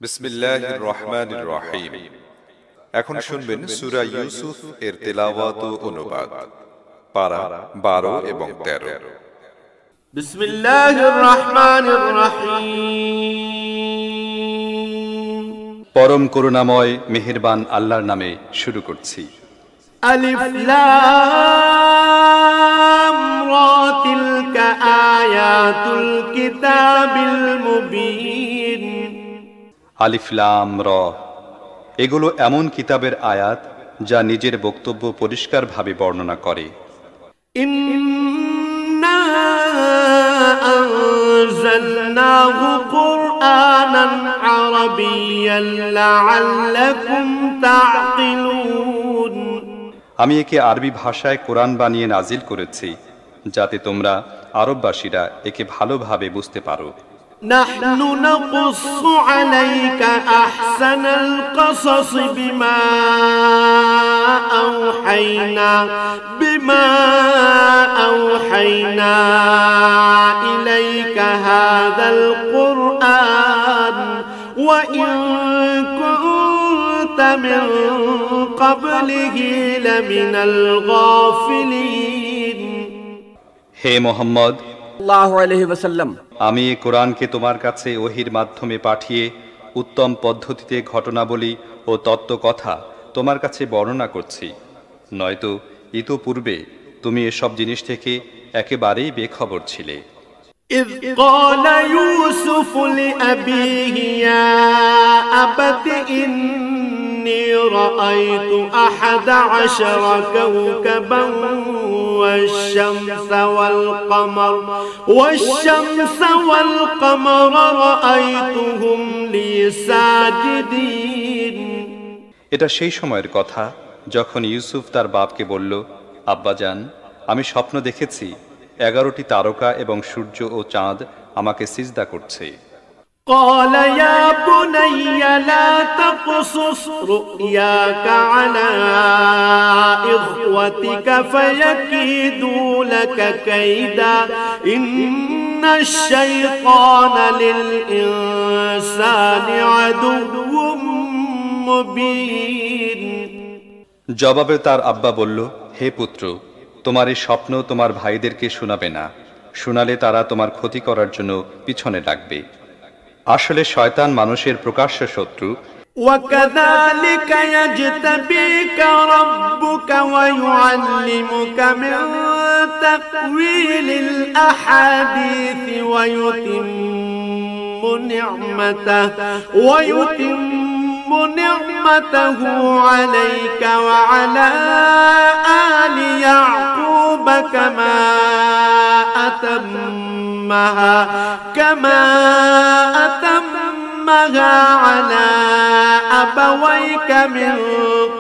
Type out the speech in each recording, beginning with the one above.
বিসমিল্লাহির রহমানির রহিম। এখন শুনবেন সূরা ইউসুফ এর তেলাওয়াত ও অনুবাদ, পারা 12 এবং 13। বিসমিল্লাহির রহমানির রহিম। পরম করুণাময় মেহেরবান আল্লাহর নামে শুরু করছি। আলিফ লাম রা তিলকা আয়াতুল কিতাবিল মুবিন। আলিফ লাম র, এগুলো এমন কিতাবের আয়াত যা নিজের বক্তব্য পরিষ্কারভাবে বর্ণনা করে। ইন্না আনজালনাহু কুরআনান আরাবিয়্যান লাআল্লাকুম তা'কিলুন। আমি একে আরবি ভাষায় কোরআন বানিয়ে নাজিল করেছি, যাতে তোমরা আরববাসীরা একে ভালোভাবে বুঝতে পারো। নাহনু নাকুসসু আলাইকা আহসানাল কসস বিমা আওহাইনা ইলাইকা হাযাল কুরআন ওয়া ইন কুনতা মিন ক্বাবলিহি লামিনাল গাফিলিন। হে মুহাম্মদ সাল্লাল্লাহু আলাইহি ওয়াসাল্লাম, আমি এই কোরআনকে তোমার কাছে ওহীর মাধ্যমে পাঠিয়ে উত্তম পদ্ধতিতে ঘটনাবলী ও তত্ত্বকথা তোমার কাছে বর্ণনা করছি, নয়তো ইতোপূর্বে তুমি এসব জিনিস থেকে একেবারেই বেখবর ছিলে। إذ قال يوسف لأبيه يا أبت إني رأيت 11 كوكبا والشمس والقمر رأيتهم لي ساجدين। এটা সেই সময়ের কথা যখন ইউসুফ তার বাপকে বলল, আব্বাজান, আমি স্বপ্ন দেখেছি 11টি তারকা এবং সূর্য ও চাঁদ আমাকে সিজদা করছে। قال يا بني لا تقصص رؤياك على إخوتك فيكيدوا لك كيدا إن الشيطان للإنسان عدو مبين। জবাবে তার আব্বা বলল, হে পুত্র, তোমার এই স্বপ্ন তোমার ভাইদেরকে শোনাবে না, শোনালে তারা তোমার ক্ষতি করার জন্য পিছনে লাগবে। আসলে শয়তান মানুষের প্রকাশ্য শত্রু। وكذلك يجتبيك ربك ويعلمك من تأويل الأحاديث ويتم نعمته عليك وعلى آل يعقوب كما أتمها على أبويك من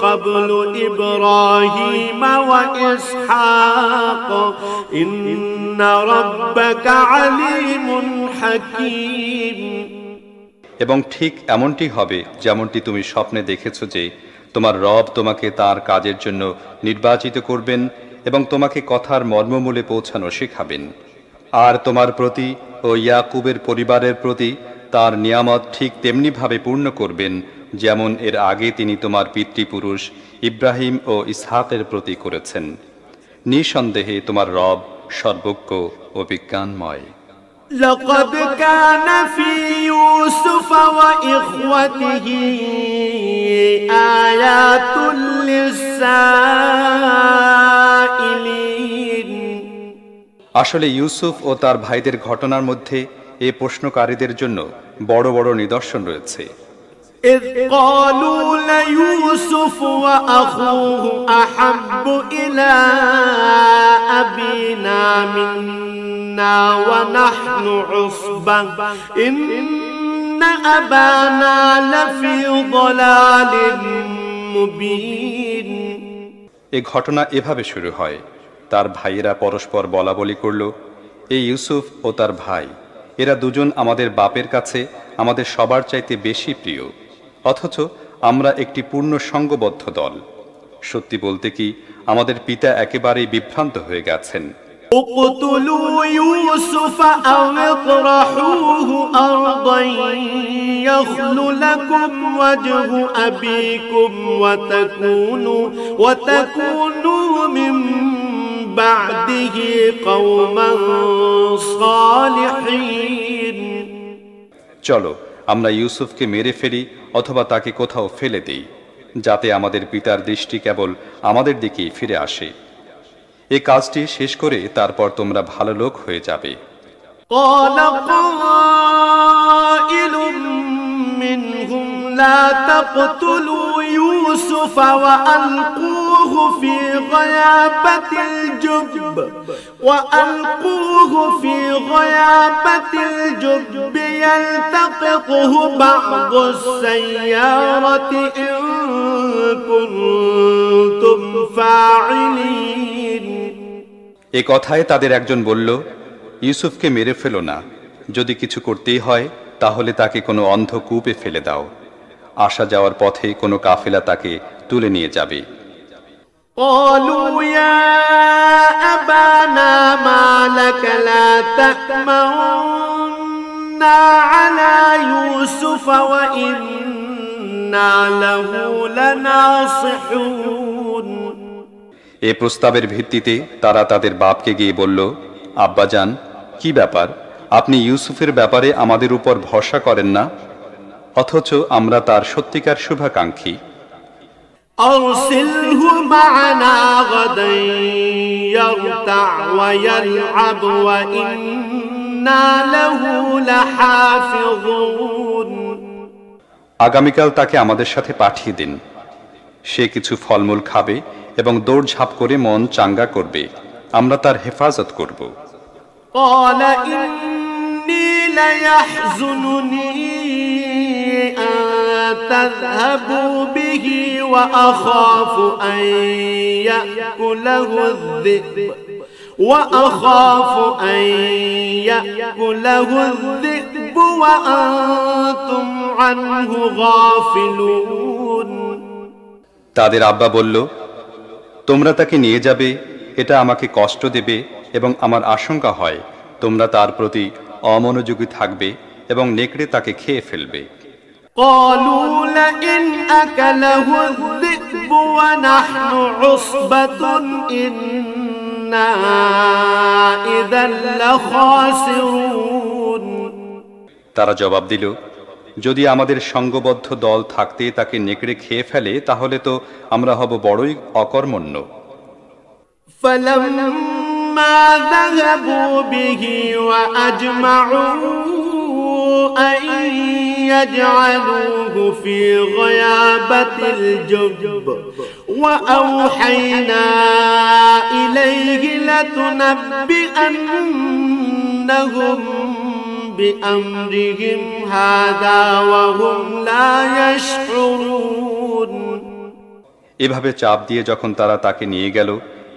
قبل إبراهيم وإسحاق إن ربك عليم حكيم। এবং ঠিক এমনটি হবে যেমনটি তুমি স্বপ্নে দেখেছ, যে তোমার রব তোমাকে তার কাজের জন্য নির্বাচিত করবেন এবং তোমাকে কথার মর্মমূলে পৌঁছানো শেখাবেন। আর তোমার প্রতি ও ইয়াকুবের পরিবারের প্রতি তার নিয়ামত ঠিক তেমনিভাবে পূর্ণ করবেন যেমন এর আগে তিনি তোমার পিতৃপুরুষ ইব্রাহিম ও ইসহাকের প্রতি করেছেন। নিঃসন্দেহে তোমার রব সর্বজ্ঞ ও বিজ্ঞানময়। لقد كان في يوسف وإخوته آيات للسائلين। আসলে ইউসুফ ও তার ভাইদের ঘটনার মধ্যে এই প্রশ্নকারীদের জন্য বড় বড় নিদর্শন রয়েছে। إذ قالوا ليوسف وأخوه أحب إلى أبينا منا ونحن عصبة إن أبانا لفي ضلال مبين। এই ঘটনা এভাবে শুরু হয়। তার ভাইয়েরা পরস্পর বলাবলি করল, এই ইউসুফ ও তার ভাই, এরা দুজন আমাদের বাপের কাছে আমাদের সবার চাইতে বেশি প্রিয়, অথচ আমরা একটি পূর্ণ সঙ্গবদ্ধ দল। সত্যি বলতে কি, আমাদের পিতা একেবারেই বিভ্রান্ত হয়ে গেছেন। اقتلوا يوسف أو اطرحوه أرضا يخل لكم وجه أبيكم وتكونوا من بعده قوما صالحين। চলো আমরা ইউসুফকে মেরে ফেলি অথবা তাকে কোথাও ফেলে দেই, যাতে আমাদের পিতার দৃষ্টি কেবল আমাদের দিকেই ফিরে আসে। এই কাজটি শেষ করে তারপর তোমরা ভালো লোক হয়ে যাবে। قال قائل منهم لا تقتلوا يوسف وألقوه في غيابة الجب يلتقطه بعض السيارة إن كنتم فاعلين। এ কথায় তাদের একজন বলল, ইউসুফকে মেরে ফেলো না, যদি কিছু করতেই হয় তাহলে তাকে কোনো অন্ধকূপে ফেলে দাও, আসা যাওয়ার পথে কোনো কাফেলা তাকে তুলে নিয়ে যাবে। قالوا يا أبانا ما لك لا تأمنا على يوسف وإنا له لناصحون। এ প্রস্তাবের ভিত্তিতে তারা তাদের বাপকে গিয়ে বলল, আব্বাজান, কি ব্যাপার, আপনি ইউসুফের ব্যাপারে আমাদের উপর ভরসা করেন না, অথচ আমরা তার সত্যিকার শুভাকাঙ্ক্ষী। أرسله معنا غدا يرتع ويلعب وإنا له لحافظون। আগামীকাল তাকে আমাদের সাথে পাঠিয়ে দিন, সে কিছু ফলমূল খাবে এবং দৌড়ঝাঁপ করে মন চাঙ্গা করবে, আমরা তার হেফাজত করব। قال إني ليحزنني أن تذهبوا به وأخاف أن يأكله الذئب وأنتم عنه غافلون। তাদের আব্বা বলল, তোমরা তাকে নিয়ে যাবে, এটা আমাকে কষ্ট দেবে এবং আমার আশঙ্কা হয় তোমরা তার প্রতি অমনোযোগী থাকবে এবং নেকড়ে তাকে খেয়ে ফেলবে। قالوا لئن أكله الذئب ونحن عصبة إنا إذا لخاسرون। তারা জবাব দিল, যদি আমাদের সঙ্গবদ্ধ দল থাকতে তাকে নেকড়ে খেয়ে ফেলে তাহলে তো আমরা হব বড়ই অকর্মণ্য। فلما ذهبوا به وأجمعوا أن يجعلوه في غيابة الجب وأوحينا إليه لتنبئنهم بأمرهم هذا وهم لا يشعرون। এভাবে চাপ দিয়ে যখন তারা তাকে নিয়ে গেল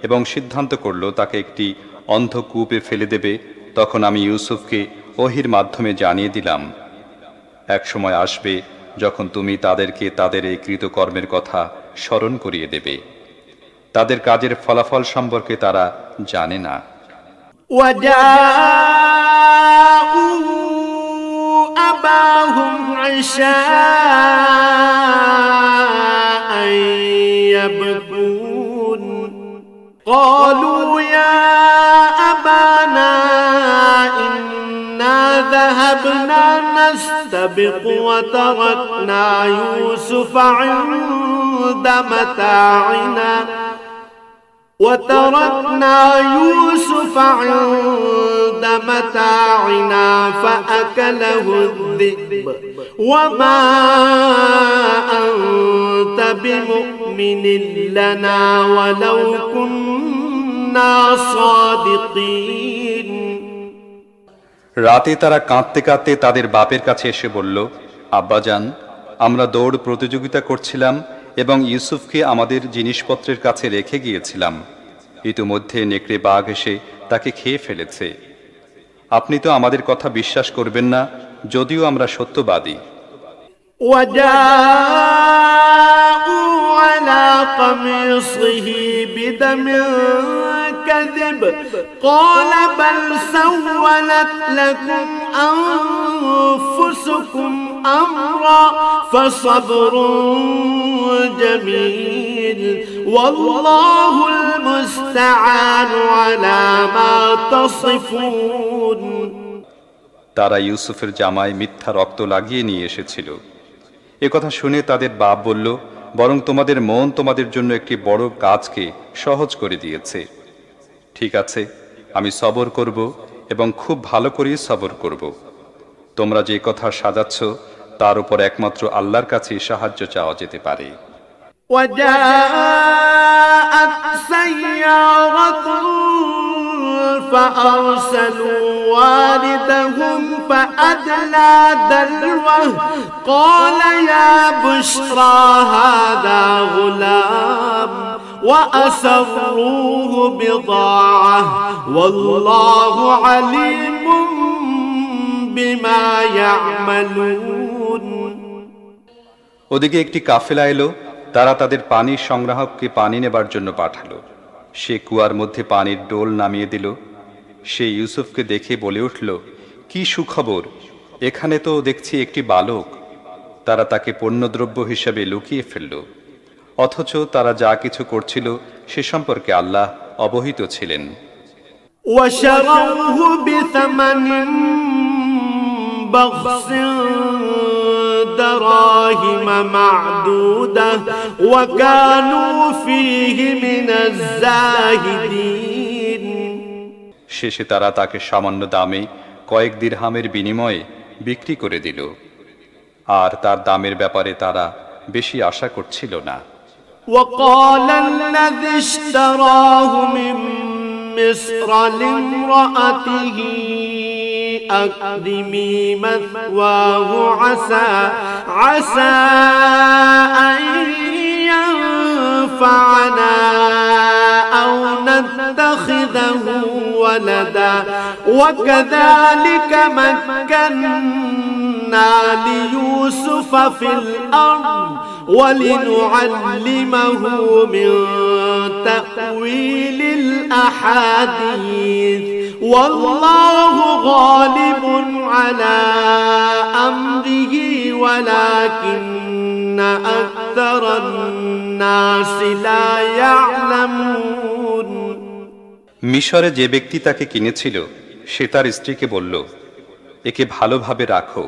এবং সিদ্ধান্ত করল তাকে একটি অন্ধকূপে ফেলে দেবে, তখন আমি ইউসুফকে ওহির মাধ্যমে জানিয়ে দিলাম, এক সময় আসবে যখন তুমি তাদেরকে তাদের এই কৃতকর্মের কথা স্মরণ করিয়ে দেবে, তাদের কাজের ফলাফল সম্পর্কে তারা জানে না। أباهم عشاء يبكون قالوا يا أبانا إنا ذهبنا نستبق وتركنا يوسف عند متاعنا فأكله الذئب وما أنت بمؤمن لنا ولو كنا صادقين। রাতে তারা কাঁদতে কাঁদতে তাদের বাপের কাছে এসে বলল, আব্বাজান, আমরা দৌড় প্রতিযোগিতা করছিলাম এবং ইউসুফকে আমাদের জিনিসপত্রের কাছে রেখে গিয়েছিলাম, ইতিমধ্যে নেকড়ে বাঘ এসে তাকে খেয়ে ফেলেছে। আপনি তো আমাদের কথা বিশ্বাস করবেন না, যদিও আমরা সত্যবাদী। وجاءوا على قميصه بدم الكذب قال بل سولت لكم أنفسكم أمرا فصبر جميل والله المستعان على ما تصفون তারা ইউসুফের জামায় মিথ্যা রক্ত লাগিয়ে নিয়ে এসেছিল। একথা শুনে তাদের বাপ বলল, বরং তোমাদের মন তোমাদের জন্য একটি বড় কাজকে সহজ করে দিয়েছে। ঠিক আছে, আমি সবর করব এবং খুব ভালো করে সবর করব। তোমরা যে কথা সাজাচ্ছ তার উপর একমাত্র আল্লাহর কাছে সাহায্য চাওয়া যেতে পারে। وجاءت سيارة فأرسلوا والدهم فأدلى دلوه قال يا بشرى هذا غلام وأسروه بضاعة والله عليم بما يعملون ওদিকে একটি কাফেলা এলো, তারা তাদের পানির সংগ্রাহককে পানি নেবার জন্য পাঠালো। সে কুয়ার মধ্যে পানির ডোল নামিয়ে দিল। সে ইউসুফকে দেখে বলে উঠল, কি সুখবর, এখানে তো দেখছি একটি বালক। তারা তাকে পণ্যদ্রব্য হিসেবে লুকিয়ে ফেলল, অথচ তারা যা কিছু করছিল সে সম্পর্কে আল্লাহ অবহিত ছিলেন। وشروه بثمن بخس دراهم معدودة وكانوا فيه من الزاهدين শেষে তারা তাকে সামান্য দামে কয়েক দিরহামের বিনিময়ে বিক্রি করে দিল, আর তার দামের ব্যাপারে তারা বেশি আশা করছিল না। وقال الذي اشتراه من مصر لامرأته أكرمي مثواه عسى أن ينفعنا أو نتخذه ولدا وكذلك مكنا ليوسف في الأرض ولنعلمه من تأويل الأحاديث والله غالب على أمره ولكن أكثر الناس لا يعلمون মিশরে যে ব্যক্তি তাকে কিনেছিল সে তার স্ত্রীকে বলল, একে ভালোভাবে রাখো,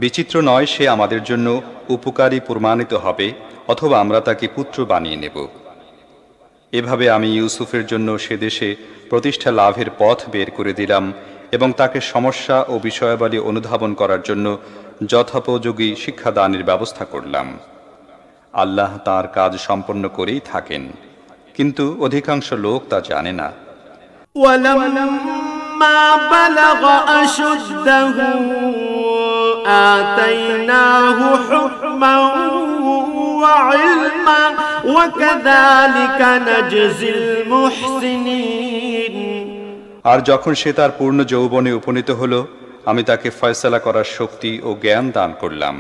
বিচিত্র নয় সে আমাদের জন্য উপকারী প্রমাণিত হবে, অথবা আমরা তাকে পুত্র বানিয়ে নেব। এভাবে আমি ইউসুফের জন্য সে দেশে প্রতিষ্ঠা লাভের পথ বের করে দিলাম এবং তাকে সমস্যা ও বিষয়াবলী অনুধাবন করার জন্য যথোপযোগী শিক্ষাদানের ব্যবস্থা করলাম। আল্লাহ তার কাজ সম্পন্ন করেই থাকেন, কিন্তু অধিকাংশ লোক তা জানে না। ولما بلغ أشده آتيناه حكما وعلما وكذلك نجزي المحسنين আর যখন সে তার পূর্ণ যৌবনে উপনীত হলো, আমি তাকে ফয়সালা করার শক্তি ও জ্ঞান দান করলাম।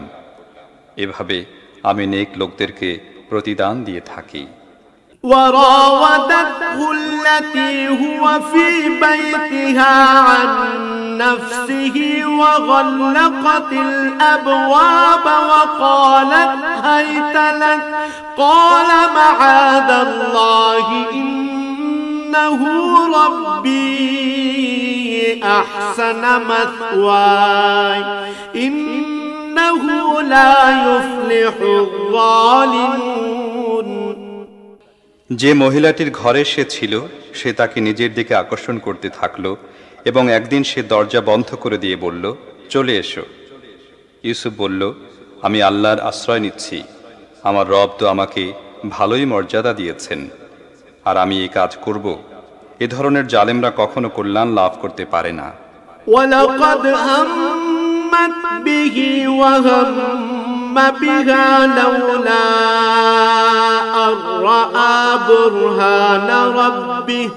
এভাবে আমি নেক লোকদেরকে প্রতিদান দিয়ে থাকি। وراودته التي هو في بيتها عن نفسه وغلقت الأبواب وقالت هيت لك قال معاذ الله إنه ربي أحسن مثواي إنه لا يفلح الظالمون যে মহিলাটির ঘরে সে ছিল সে তাকে নিজের দিকে আকর্ষণ করতে থাকলো এবং একদিন সে দরজা বন্ধ করে দিয়ে বলল, চলে এসো। ইউসুফ বলল, আমি আল্লাহর আশ্রয় নিচ্ছি, আমার রব তো আমাকে ভালোই মর্যাদা দিয়েছেন, আর আমি এই কাজ করব। এ ধরনের জালেমরা কখনো কল্যাণ লাভ করতে পারে না। وَلَقَدْ هَمَّتْ بِهِ وَهَمَّ بِهَا لَوْلَا أَن رَّأَىٰ بُرْهَانَ رَبِّهِ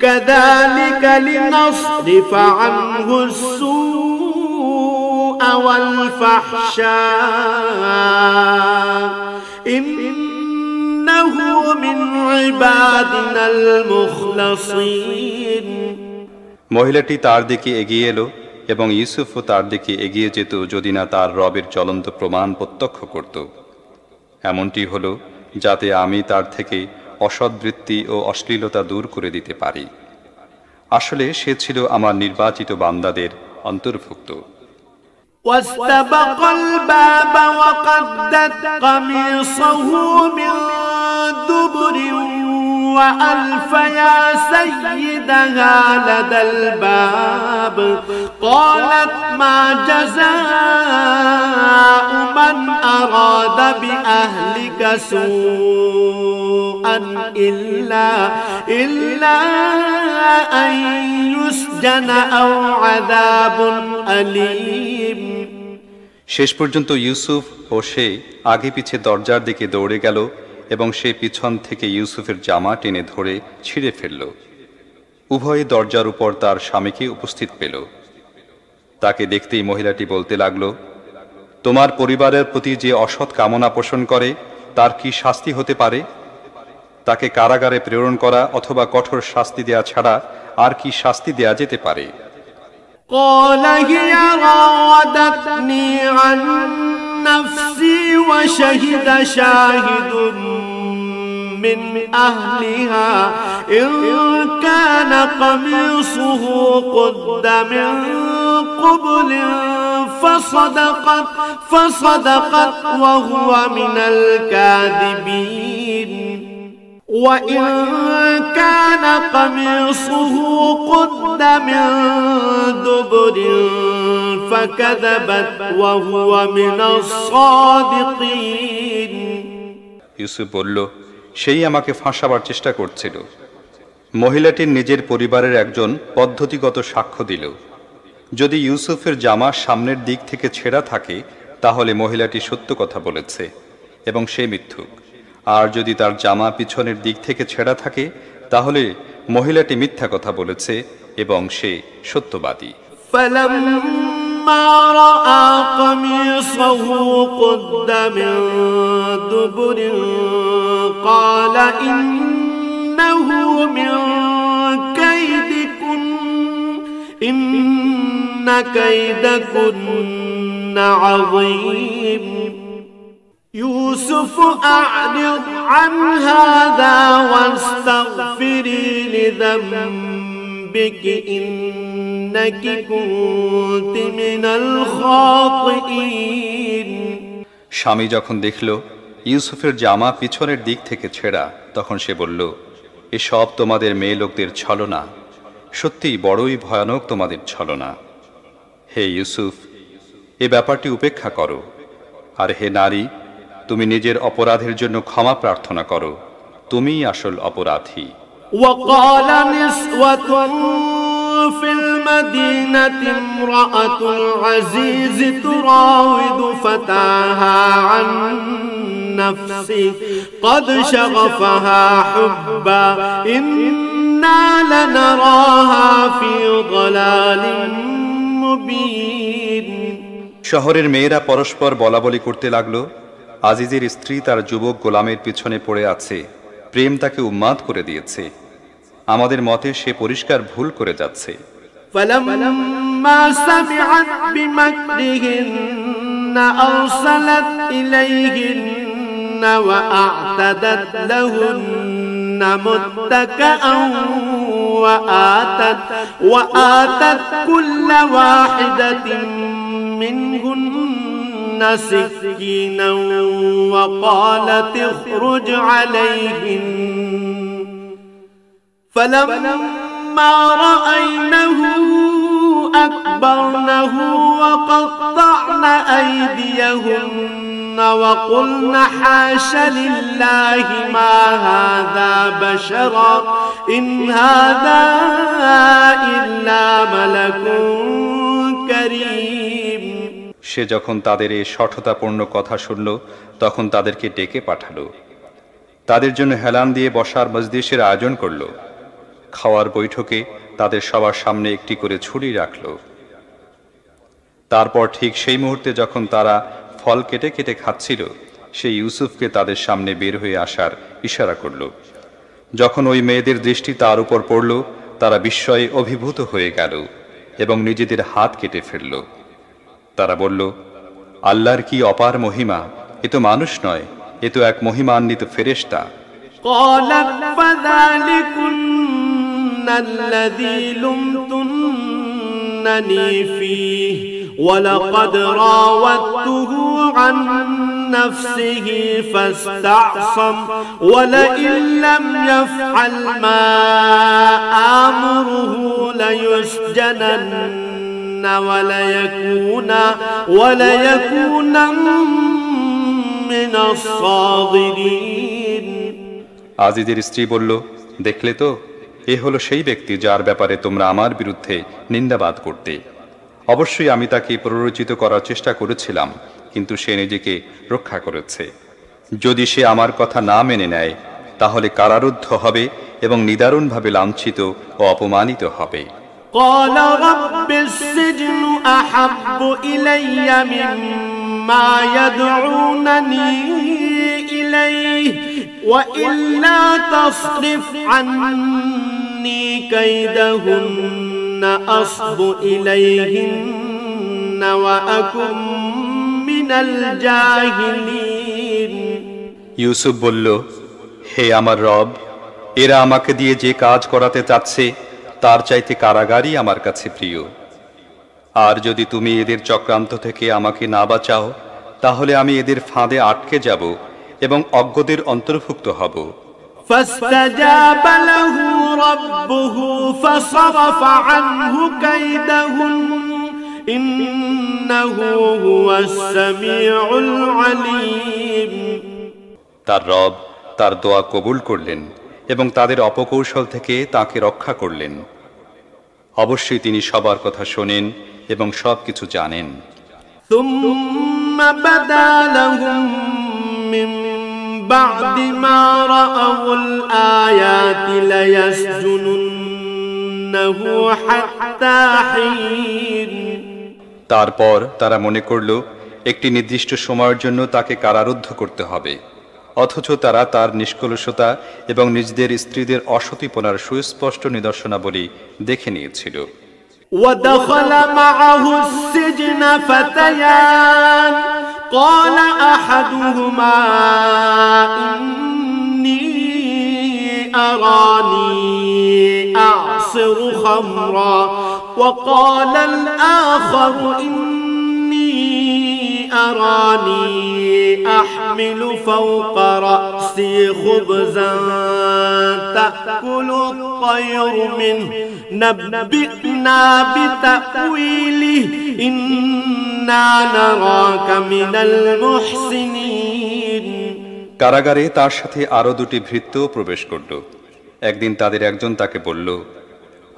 كَذَٰلِكَ لِنَصْرِفَ عَنْهُ السُّوءَ وَالْفَحْشَاءَ إِنَّهُ من عبادنا المخلصين মহিলাটি তার দিকে এগিয়ে এলো এবং ইউসুফও তার দিকে এগিয়ে যেত যদি না তার রবের জ্বলন্ত প্রমাণ প্রত্যক্ষ করত। এমনটি হলো যাতে আমি তার থেকে অসদ্বৃত্তি ও অশ্লীলতা দূর করে দিতে পারি। আসলে সে ছিল আমার নির্বাচিত বান্দাদের অন্তর্ভুক্ত। واستبق الباب وقدت قميصه من دبر وألف يا سيدها لدى الباب قالت ما جزاء من أراد بأهلك سوءا إلا أن يسجن أو عذاب أليم শেষ পর্যন্ত ইউসুফ ও সে আগে পিছে দরজার দিকে দৌড়ে গেল এবং সে পিছন থেকে ইউসুফের জামা টেনে ধরে ছিঁড়ে ফেলল। উভয়ে দরজার উপর তার স্বামীকে উপস্থিত পেল। তাকে দেখতেই মহিলাটি বলতে লাগল, তোমার পরিবারের প্রতি যে অসৎ কামনা পোষণ করে তার কি শাস্তি হতে পারে? তাকে কারাগারে প্রেরণ করা অথবা কঠোর শাস্তি দেয়া ছাড়া আর কি শাস্তি দেয়া যেতে পারে? قال هي راودتني عن نفسي وشهد شاهد من أهلها إن كان قميصه قد من قبل فصدقت وهو من الكاذبين وإن كان قميصه قد من دبر فكذبت وهو من الصادقين ইউসুফ বলল, সেই আমাকে ফাঁসাবার চেষ্টা করছিল। মহিলাটির নিজের পরিবারের একজন পদ্ধতিগত সাক্ষ্য দিল। যদি ইউসুফের জামা সামনের দিক থেকে ছেঁড়া থাকে তাহলে মহিলাটি সত্য কথা বলেছে এবং সে মিথ্যুক, আর যদি তার জামা পিছনের দিক থেকে ছেঁড়া থাকে তাহলে মহিলাটি মিথ্যা কথা বলেছে এবং সে সত্যবাদী। فلما رأى قميصه قد من دبر قال إنه من كيدكن إن كيدكن عظيم يوسف أعرض عن هذا واستغفري لذنبك إنك كنت من الخاطئين স্বামী যখন দেখল ইউসুফের জামা পিছনের দিক থেকে ছেঁড়া তখন সে বলল, এসব তোমাদের মেয়ে লোকদের ছলনা, সত্যিই বড়ই ভয়ানক তোমাদের ছলনা। হে ইউসুফ, এ ব্যাপারটি উপেক্ষা করো, আর হে নারী, তুমি নিজের অপরাধের জন্য ক্ষমা প্রার্থনা করো, তুমিই আসল অপরাধী। وقال نسوة في المدينة امرأة العزيز تراود فتاها عن نفسه قد شغفها حبا إنا لنراها في ضلال مبين শহরের মেয়েরা পরস্পর বলাবলি করতে লাগলো, আজিজের স্ত্রী তার যুবক গোলামের পিছনে পড়ে আছে, প্রেম তাকে উন্মাদ করে দিয়েছে, আমাদের মতে সে পরিষ্কার ভুল করে যাচ্ছে। فلما سمعت بمكرهن أرسلت إليهن وأعتدت لهن متكئا وآتت كل واحدة منهن سكينا وقالت اخرج عليهن فلما رأينه أكبرنه وقطعن أيديهن وقلن حاش لله ما هذا بشرا إن هذا إلا ملك كريم সে যখন তাদের এই শঠতাপূর্ণ কথা শুনল তখন তাদেরকে ডেকে পাঠালো, তাদের জন্য হেলান দিয়ে বসার মজলিসের আয়োজন করল। খাওয়ার বৈঠকে তাদের সবার সামনে একটি করে ছুরি রাখল। তারপর ঠিক সেই মুহূর্তে যখন তারা ফল কেটে কেটে খাচ্ছিল সে ইউসুফকে তাদের সামনে বের হয়ে আসার ইশারা করল। যখন ওই মেয়েদের দৃষ্টি তার উপর পড়ল, তারা বিস্ময়ে অভিভূত হয়ে গেল এবং নিজেদের হাত কেটে ফেলল। তারা বলল, আল্লাহর কি অপার মহিমা! এ তো মানুষ নয়, এ তো এক মহিমান্বিত ফেরেশতা। قالت فذلكن الذي لمتنني فيه ولقد راودته عن نفسه فاستعصم ولئن لم يفعل ما آمره ليسجنن وليكون من الصاغرين। আজিজের স্ত্রী বলল, দেখলে তো, এ হলো সেই ব্যক্তি যার ব্যাপারে তোমরা আমার বিরুদ্ধে নিন্দাবাদ করতে। অবশ্যই আমি তাকে প্ররোচিত করার চেষ্টা করেছিলাম, কিন্তু সে নিজেকে রক্ষা করেছে। যদি সে আমার কথা না মেনে নেয়, তাহলে কারারুদ্ধ হবে এবং নিদারুণভাবে লাঞ্ছিত ও অপমানিত হবে। قال رب السجن أحب إلي مما يدعونني إليه وإلا تصرف عني كيدهن أصب إليهن وأكن من الجاهلين। ইউসুফ বলল, হে আমার রব, এরা আমাকে দিয়ে যে কাজ করাতে চাচ্ছে তার চাইতে কারাগারই আমার কাছে প্রিয়। আর যদি তুমি এদের চক্রান্ত থেকে আমাকে না বাঁচাও, তাহলে আমি এদের ফাঁদে আটকে যাব এবং অজ্ঞদের অন্তর্ভুক্ত হব। فاستجاب له ربه فصرف عنه كيدهن إنه هو السميع العليم। তার রব তার দোয়া কবুল করলেন এবং তাদের অপকৌশল থেকে তাকে রক্ষা করলেন। অবশ্যই তিনি সবার কথা শোনেন এবং সবকিছু জানেন। ثم بدا لهم من بعد ما رأوا الآيات ليسجننه حتى حين। তারপর তারা মনে করল একটি নির্দিষ্ট সময়ের জন্য তাকে কারারুদ্ধ করতে হবে, অথচ তারা তার নিষ্কলুষতা এবং নিজেদের স্ত্রীদের অসতীপনার সুস্পষ্ট নিদর্শনাবলী দেখে নিয়েছিল। ودخل معه السجن فتيان قال أحدهما إني أراني أعصر خمرا وقال الآخر إني أراني أحمل فوق رأسي خبزا تأكل الطير منه نبئنا بتأويله إنا نراك من المحسنين। কারাগারে তার সাথে আরো দুটি ভৃত্য প্রবেশ করল। একদিন তাদের একজন তাকে বলল,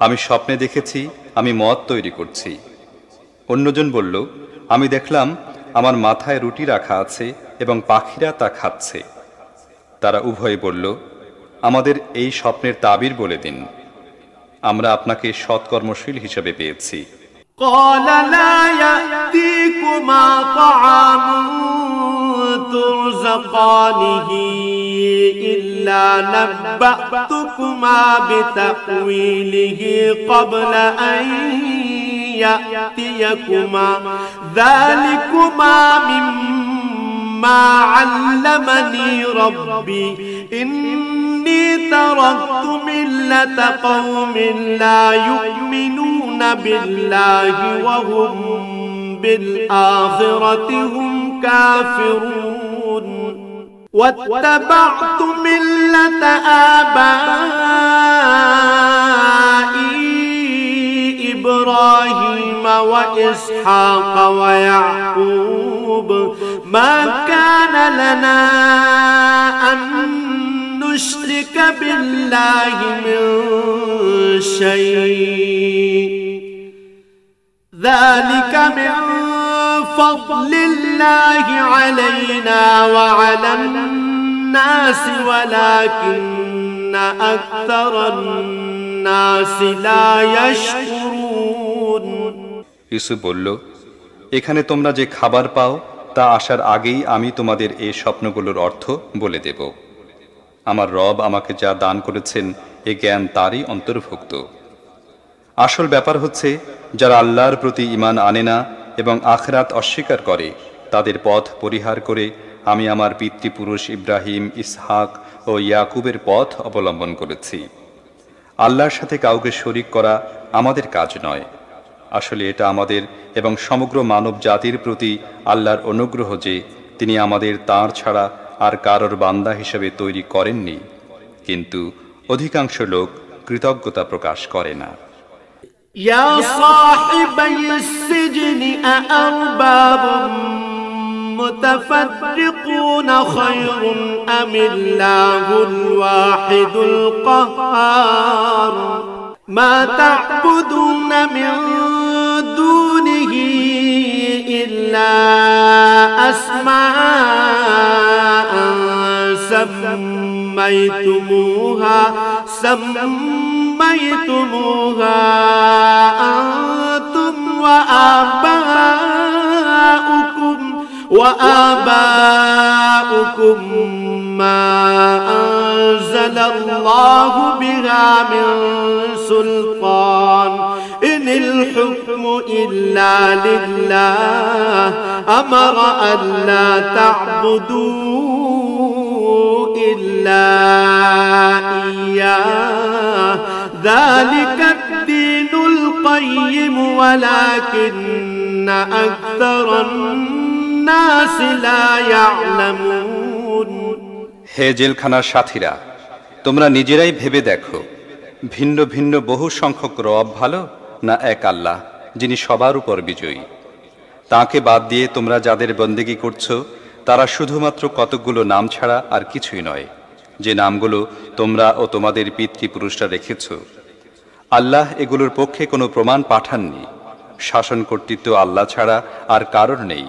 আমি স্বপ্নে দেখেছি আমি মদ তৈরি করছি। অন্যজন বলল, আমি দেখলাম আমার মাথায় রুটি রাখা আছে এবং পাখিরা তা খাচ্ছে। তারা উভয়ে বলল, আমাদের এই স্বপ্নের তাবির বলে দিন, আমরা আপনাকে সৎকর্মশীল হিসেবে পেয়েছি। قال لا يأتيكما طعام ترزقانه إلا نبأتكما بتأويله قبل أن يأتيكما ذلكما مما علمني ربي إني تركت ملة قوم لا يؤمنون بالله وهم بالآخرة هم كافرون واتبعت ملة آبائي إبراهيم وإسحاق ويعقوب ما كان لنا أن نشرك بالله من شيء ذلك من فضل الله علينا وعلى الناس ولكن أكثر الناس لا يشكرون। ইউসুফ বলল, এখানে তোমরা যে খাবার পাও তা আসার আগেই আমি তোমাদের এই স্বপ্নগুলোর অর্থ বলে দেব। আমার রব আমাকে যা দান করেছেন এ জ্ঞান তারই অন্তর্ভুক্ত। আসল ব্যাপার হচ্ছে, যারা আল্লাহর প্রতি ঈমান আনে না এবং আখিরাত অস্বীকার করে, তাদের পথ পরিহার করে আমি আমার পিতৃপুরুষ ইব্রাহিম, ইসহাক ও ইয়াকুবের পথ অবলম্বন করেছি। আল্লাহর সাথে কাউকে শরীক করা আমাদের কাজ নয়। আসলে এটা আমাদের এবং সমগ্র মানব জাতির প্রতি আল্লাহর অনুগ্রহ যে তিনি আমাদের তাঁর ছাড়া আর কারোর বান্দা হিসেবে তৈরি করেননি, কিন্তু অধিকাংশ লোক কৃতজ্ঞতা প্রকাশ করে না। ইয়া সাহিবাইস সিজনি আরবাবুম মুতাফাররিকুনা খায়রুন আমিল্লাহুল ওয়াহিদুল কাহ্হার মা তা'বুদুনা মিন দুনিহি ইল্লা আসমাআন سميتموها أنتم وآباؤكم ما أنزل الله بها من سلطان إن الحكم إلا لله أمر ألا تعبدوا إلا إياه ذلك الدين القيم ولكن أكثر الناس لا يعلمون হে জেলখানার সাথীরা, তোমরা নিজেরাই ভেবে দেখো, ভিন্ন ভিন্ন বহু সংখ্যক রব ভালো না এক আল্লাহ যিনি সবার উপর বিজয়ী? তাকে বাদ দিয়ে তোমরা যাদের বন্দেগী করছো তারা শুধুমাত্র কতকগুলো নাম ছাড়া আর কিছুই নয়, যে নামগুলো তোমরা ও তোমাদের পিতৃপুরুষরা রেখেছ। আল্লাহ এগুলোর পক্ষে কোনো প্রমাণ পাঠাননি। শাসন কর্তৃত্ব আল্লাহ ছাড়া আর কারোর নেই।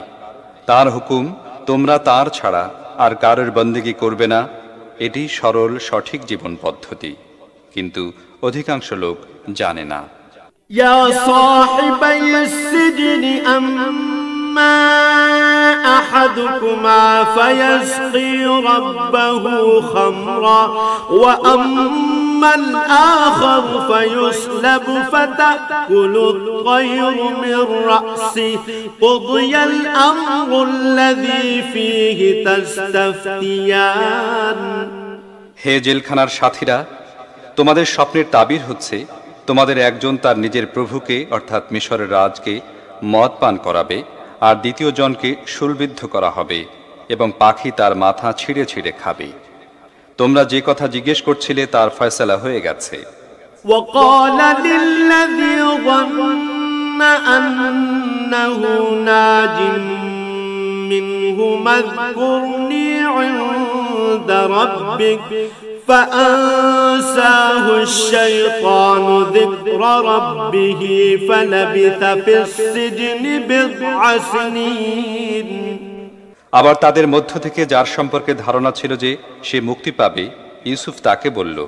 তার হুকুম তোমরা তার ছাড়া আর কারোর বন্দেগী করবে না, এটি সরল সঠিক জীবন পদ্ধতি, কিন্তু অধিকাংশ লোক জানে না। ইয়া সাহিবাইস সিজনি আম্মা আহাদুকুমা ফায়াসকি রাব্বাহু খামরা ওয়া আম্মাল আখার ফায়ুসলাবু ফাতাকুলুত গায়রু মির রাসি কুদিয়াল আমরুল্লাযী ফীহি তাস্তাফতিয়ান। হে জেলখানার সাথীরা, তোমাদের স্বপ্নের তাবির হচ্ছে তোমাদের একজন তার নিজের প্রভুকে অর্থাৎ মিশরের রাজকে মদ পান করাবে, আর দ্বিতীয় জনকে শূলবিদ্ধ করা হবে এবং পাখি তার মাথা ছিঁড়ে ছিঁড়ে খাবে। তোমরা যে কথা জিজ্ঞেস করছিলে তার ফয়সালা হয়ে গেছে। وقال للذي ظن أنه ناج منه اذكرني عند ربك فأنساه الشيطان ذكر ربه فلبث في السجن بضع سنين। আবার তাদের মধ্য থেকে যার সম্পর্কে ধারণা ছিল যে সে মুক্তি পাবে, ইউসুফ তাকে বলল,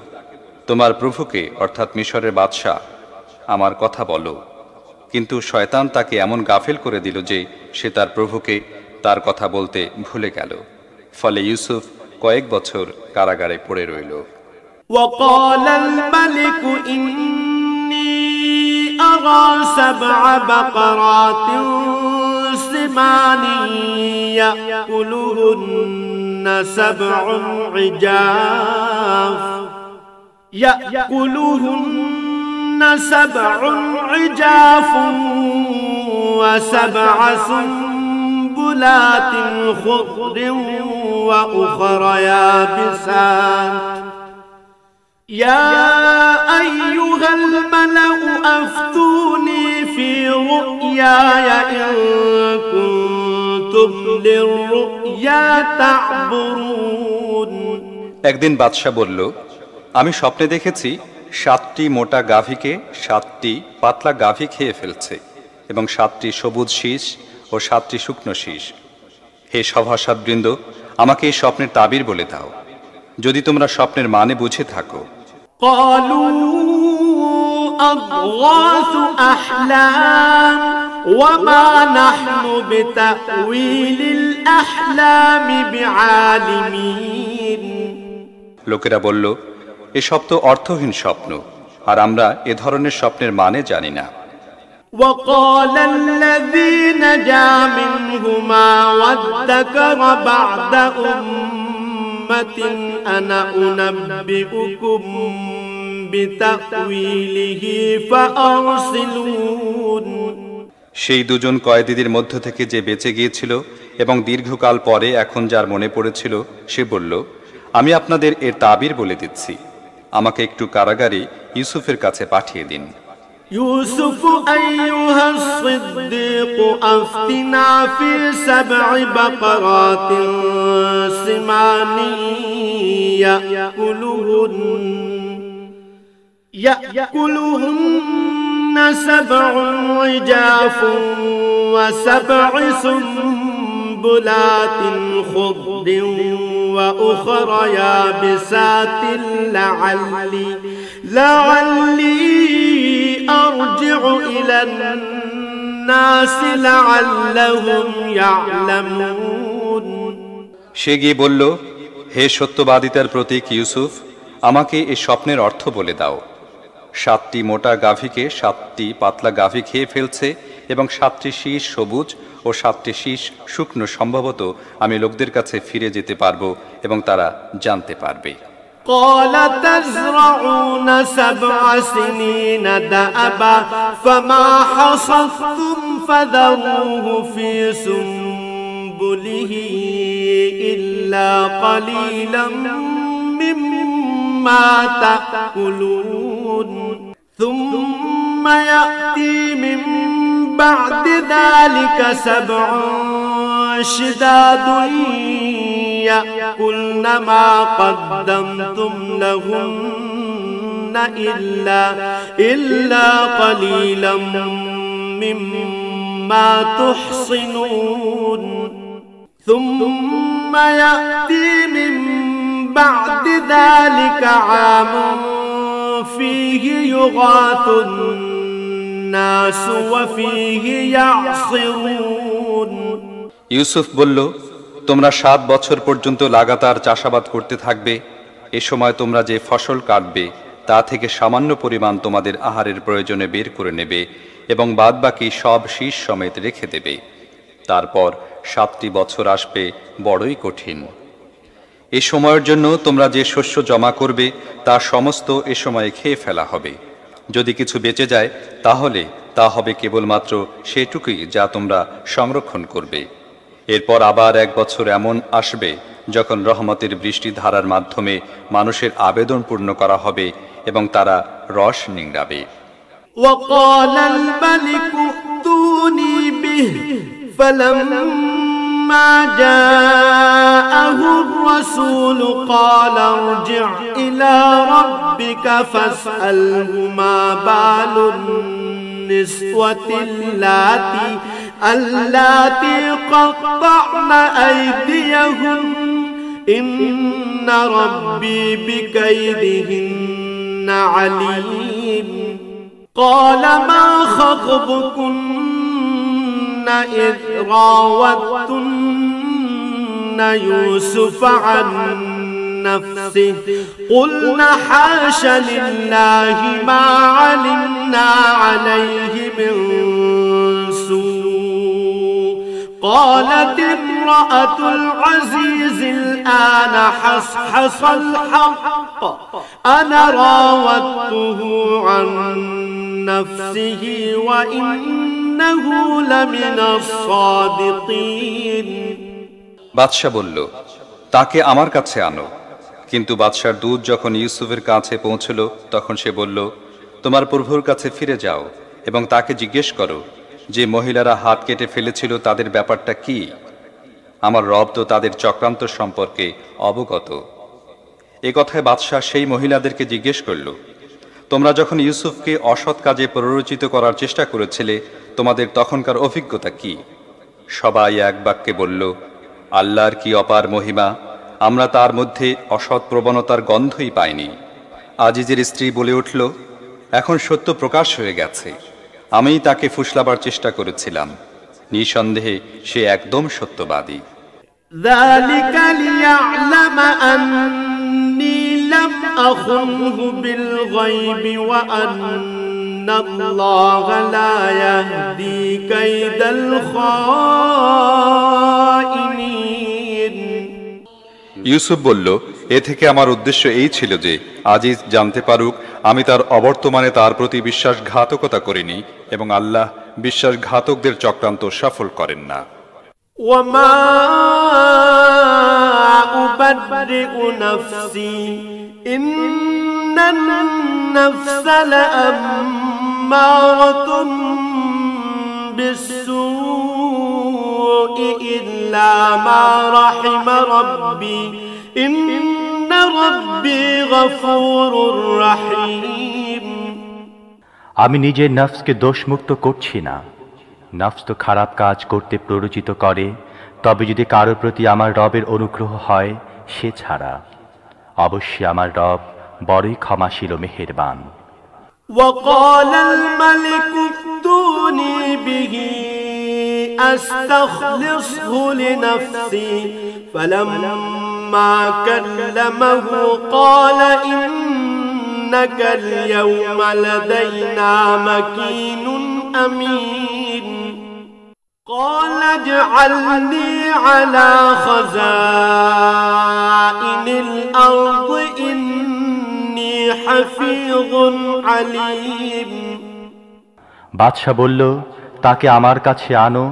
তোমার প্রভুকে অর্থাৎ মিশরের বাদশাহ আমার কথা বলো। কিন্তু শয়তান তাকে এমন গাফিল করে দিল যে সে তার প্রভুকে তার কথা বলতে ভুলে গেল। ফলে ইউসুফ কয়েক বছর কারাগারে পড়ে রইল। وقال الملك إني أرى 7 بقرات سمان يأكلهن 7 عجاف و7 سنبلات خضر وأخر يابسات يا أيها الملأ أفتوني في رؤياي إن كنتم للرؤيا تعبرون। একদিন বাদশা বলল, আমি স্বপ্নে দেখেছি 7টি মোটা গাভীকে 7টি পাতলা গাভী খেয়ে ফেলছে এবং 7টি সবুজ শীষ ও 7টি শুকনো শীষ। হে সভাসদবৃন্দ, আমাকে এই স্বপ্নের তাবির বলে দাও, যদি তোমরা স্বপ্নের মানে বুঝে থাকো। قالوا أضغاث أحلام وما نحن بتأويل الأحلام بعالمين লোকেরা বলল, এসব তো অর্থহীন স্বপ্ন, আর আমরা এ ধরনের স্বপ্নের মানে জানি না। وقال الذي نجا منهما وادكر بعد أمة أنا أنبئكم بتأويله فأرسلون সেই দুজন কয়েদিদের মধ্য থেকে যে বেঁচে গিয়েছিল এবং দীর্ঘকাল পরে এখন যার মনে পড়েছিল, সে বলল, আমি আপনাদের এর তাবির বলে দিচ্ছি, আমাকে একটু কারাগারে ইউসুফের কাছে পাঠিয়ে দিন। يوسف أيها الصديق أفتنا في 7 بقرات سمان يأكلهن 7 عجاف و7 سنبلات خضر وأخر يابسات لعلي أرجع إلى الناس لعلهم يعلمون সে গিয়ে বলল, হে সত্যবাদিতার প্রতীক ইউসুফ, আমাকে এই স্বপ্নের অর্থ বলে দাও। 7টি মোটা গাভীকে 7টি পাতলা গাভী খেয়ে ফেলছে এবং 7টি শীষ সবুজ ও 7টি শীষ শুকনো। সম্ভবত আমি লোকদের কাছে ফিরে যেতে পারবো এবং তারা জানতে পারবে। قال تزرعون 7 سنين دأبا فما حصدتم فذروه في سنبله إلا قليلا مما تأكلون ثم يأتي من بعد ذلك 7 شداد يأكلن ما قدمتم لهن إلا قليلا مما تحصنون ثم يأتي من بعد ذلك عام فيه يغاث الناس وفيه يعصرون ইউসুফ বলল, তোমরা 7 বছর পর্যন্ত লাগাতার চাষাবাদ করতে থাকবে। এ সময় তোমরা যে ফসল কাটবে তা থেকে সামান্য পরিমাণ তোমাদের আহারের প্রয়োজনে বের করে নেবে এবং বাদবাকি সব শীষ সমেত রেখে দেবে। তারপর 7টি বছর আসবে বড়ই কঠিন। এ সময়ের জন্য তোমরা যে শস্য জমা করবে তা সমস্ত এ সময়ে খেয়ে ফেলা হবে। যদি কিছু বেঁচে যায় তাহলে তা হবে কেবলমাত্র সেটুকুই যা তোমরা সংরক্ষণ করবে। এরপর আবার 1 বছর এমন আসবে যখন রহমতের বৃষ্টি ধারার মাধ্যমে মানুষের আবেদন পূর্ণ করা হবে এবং তারা রস নিংড়াবে। وقال الملك ائتوني به فلما جاءه الرسول قال ارجع إلى ربك فاسأله ما بال النسوة اللاتي قطعن أيديهن إن ربي بكيدهن عليم قال ما خطبكن إذ راوتن يوسف عن نفسه قلنا حاش لله ما علمنا عليه من سوء قالت امرأة العزيز الآن حصحص الحق أنا راودته عن نفسه وإنه لمن الصادقين বাদশা বলল, তাকে আমার কাছে আনো। কিন্তু বাদশার দূত যখন ইউসুফের কাছে পৌঁছল তখন সে বলল, তোমার প্রভুর কাছে ফিরে যাও এবং তাকে জিজ্ঞেস করো যে মহিলারা হাত কেটে ফেলেছিল তাদের ব্যাপারটা কি। আমার রব তো তাদের চক্রান্ত সম্পর্কে অবগত। এ কথায় বাদশাহ সেই মহিলাদেরকে জিজ্ঞেস করল, তোমরা যখন ইউসুফকে অসৎ কাজে প্ররোচিত করার চেষ্টা করেছিলে তোমাদের তখনকার অভিজ্ঞতা কি? সবাই এক বাক্যে বলল, আল্লাহর কি অপার মহিমা, আমরা তার মধ্যে অসৎ প্রবণতার গন্ধই পাইনি। আজিজের স্ত্রী বলে উঠল, এখন সত্য প্রকাশ হয়ে গেছে, আমি তাকে ফুসলাবার চেষ্টা করেছিলাম, নিঃসন্দেহে সে একদম সত্যবাদী। ذلك ليعلم أني لم أخنه بالغيب وأن الله لا يهدي كيد الخائنين। ইউসুফ বলল, এ থেকে আমার উদ্দেশ্য এই ছিল যে আজিজ জানতে পারুক আমি তার অবর্তমানে তার প্রতি বিশ্বাসঘাতকতা করিনি এবং আল্লাহ বিশ্বাসঘাতকদের চক্রান্ত সফল করেন না। وما أبرئ نفسي إن النفس لأمارة بالسوء إلا ما رحم ربي إن ربي غفور رحيم। আমি নিজের নফসকে দোষমুক্ত করছি না। নফস তো খারাপ কাজ করতে প্ররোচিত করে, তবে যদি কারোর প্রতি আমার রবের অনুগ্রহ হয় সে ছাড়া অবশ্যই আমার রব বড়ই ক্ষমাশীল ও মেহেরবান। وقال الملك ائتوني به أستخلصه لنفسي فلما كلمه قال إنك اليوم لدينا مكين أمين قال اجعلني على خزائن الأرض إني حفيظ عليم। বাদশা বলল, তাকে আমার কাছে আনো,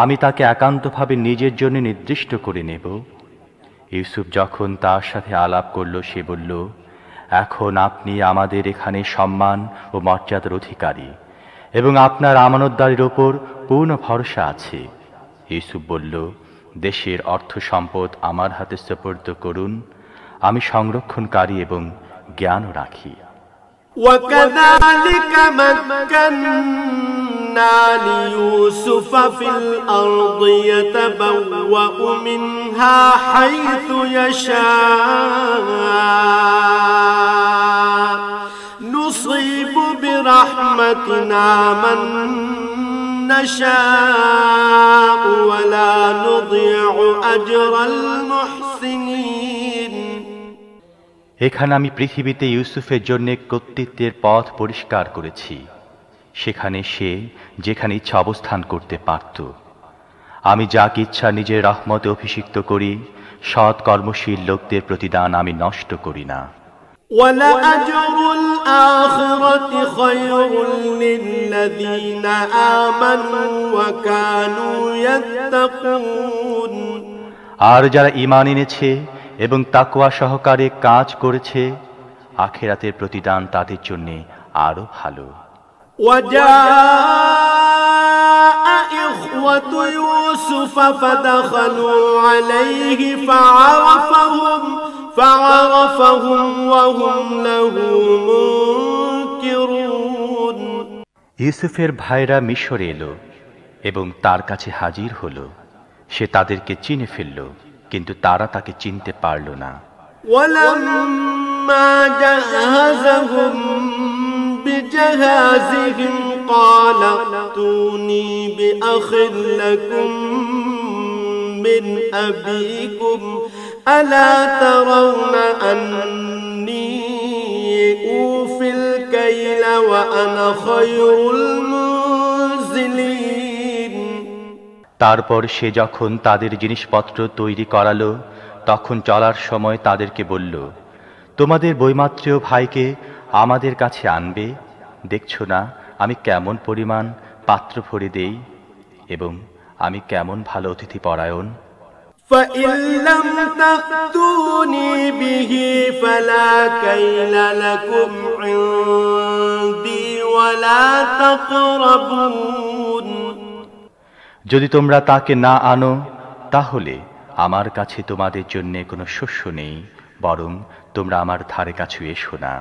আমি তাকে একান্তভাবে নিজের জন্য নির্দিষ্ট করে নেব। ইউসুফ যখন তার সাথে আলাপ করল সে বলল, এখন আপনি আমাদের এখানে সম্মান ও মর্যাদার অধিকারী এবং আপনার আমানতদারির ওপর পূর্ণ ভরসা আছে। ইউসুফ বলল, দেশের অর্থ সম্পদ আমার হাতে সুপর্দ করুন, আমি সংরক্ষণকারী এবং জ্ঞানও রাখি। وكذلك مكنا ليوسف في الأرض يتبوأ منها حيث يشاء نصيب برحمتنا من نشاء ولا نضيع أجر المحسنين। এখানে আমি পৃথিবীতে ইউসুফের জন্য কর্তৃত্বের পথ পরিষ্কার করেছি, সেখানে সে যেখানে ইচ্ছা অবস্থান করতে পারত। আমি যাকে ইচ্ছা নিজের রহমতে অভিষিক্ত করি, সৎ কর্মশীল লোকদের প্রতিদান আমি নষ্ট করি না। وَلَأَجْرُ الْآخِرَةِ خَيْرٌ لِّلَّذِينَ آمَنُوا وَكَانُوا يَتَّقُونَ। আর যারা ঈমান এনেছে এবং তাকওয়া সহকারে কাজ করেছে, আখিরাতের প্রতিদান তাদের জন্য আরো ভালো। وَجَاءَ إِخْوَةُ يُوسُفَ فَدَخَلُوا عَلَيْهِ فَعَرَفَهُمْ وَهُمْ لَهُ مُنكِرُونَ। ইউসুফের ভাইরা মিশরে এলো এবং তার কাছে হাজির হলো। সে তাদেরকে চিনে ফেলল, কিন্তু তারা তাকে চিনতে পারল না। وَلَمَّا جَهَّزَهُم بِجَهَازِهِمْ قَالَ ائْتُونِي بِأَخٍ لَّكُم مِّنْ أَبِيكُمْ أَلَا تَرَوْنَ أَنِّي أُوفِي الْكَيْلَ وَأَنَا خَيْرُ الْمُنزِلِينَ। তারপর সে যখন তাদের জিনিসপত্র তৈরি করালো, তখন চলার সময় তাদেরকে বলল, তোমাদের বৈমাত্রেয় ভাইকে আমাদের কাছে আনবে। দেখছো না আমি কেমন পরিমাণ পাত্র ভরে দেই এবং আমি কেমন ভালো অতিথি পরায়ণ। فَإِن لَّمْ تَأْتُونِي بِهِ فَلَا كَيْلَ لَكُمْ عِندِي وَلَا تَقْرَبُونَ। যদি তোমরা তাকে না আনো তাহলে আমার কাছে তোমাদের জন্য কোনো শস্য নেই, বরং তোমরা আমার ধারে কাছে এসো না।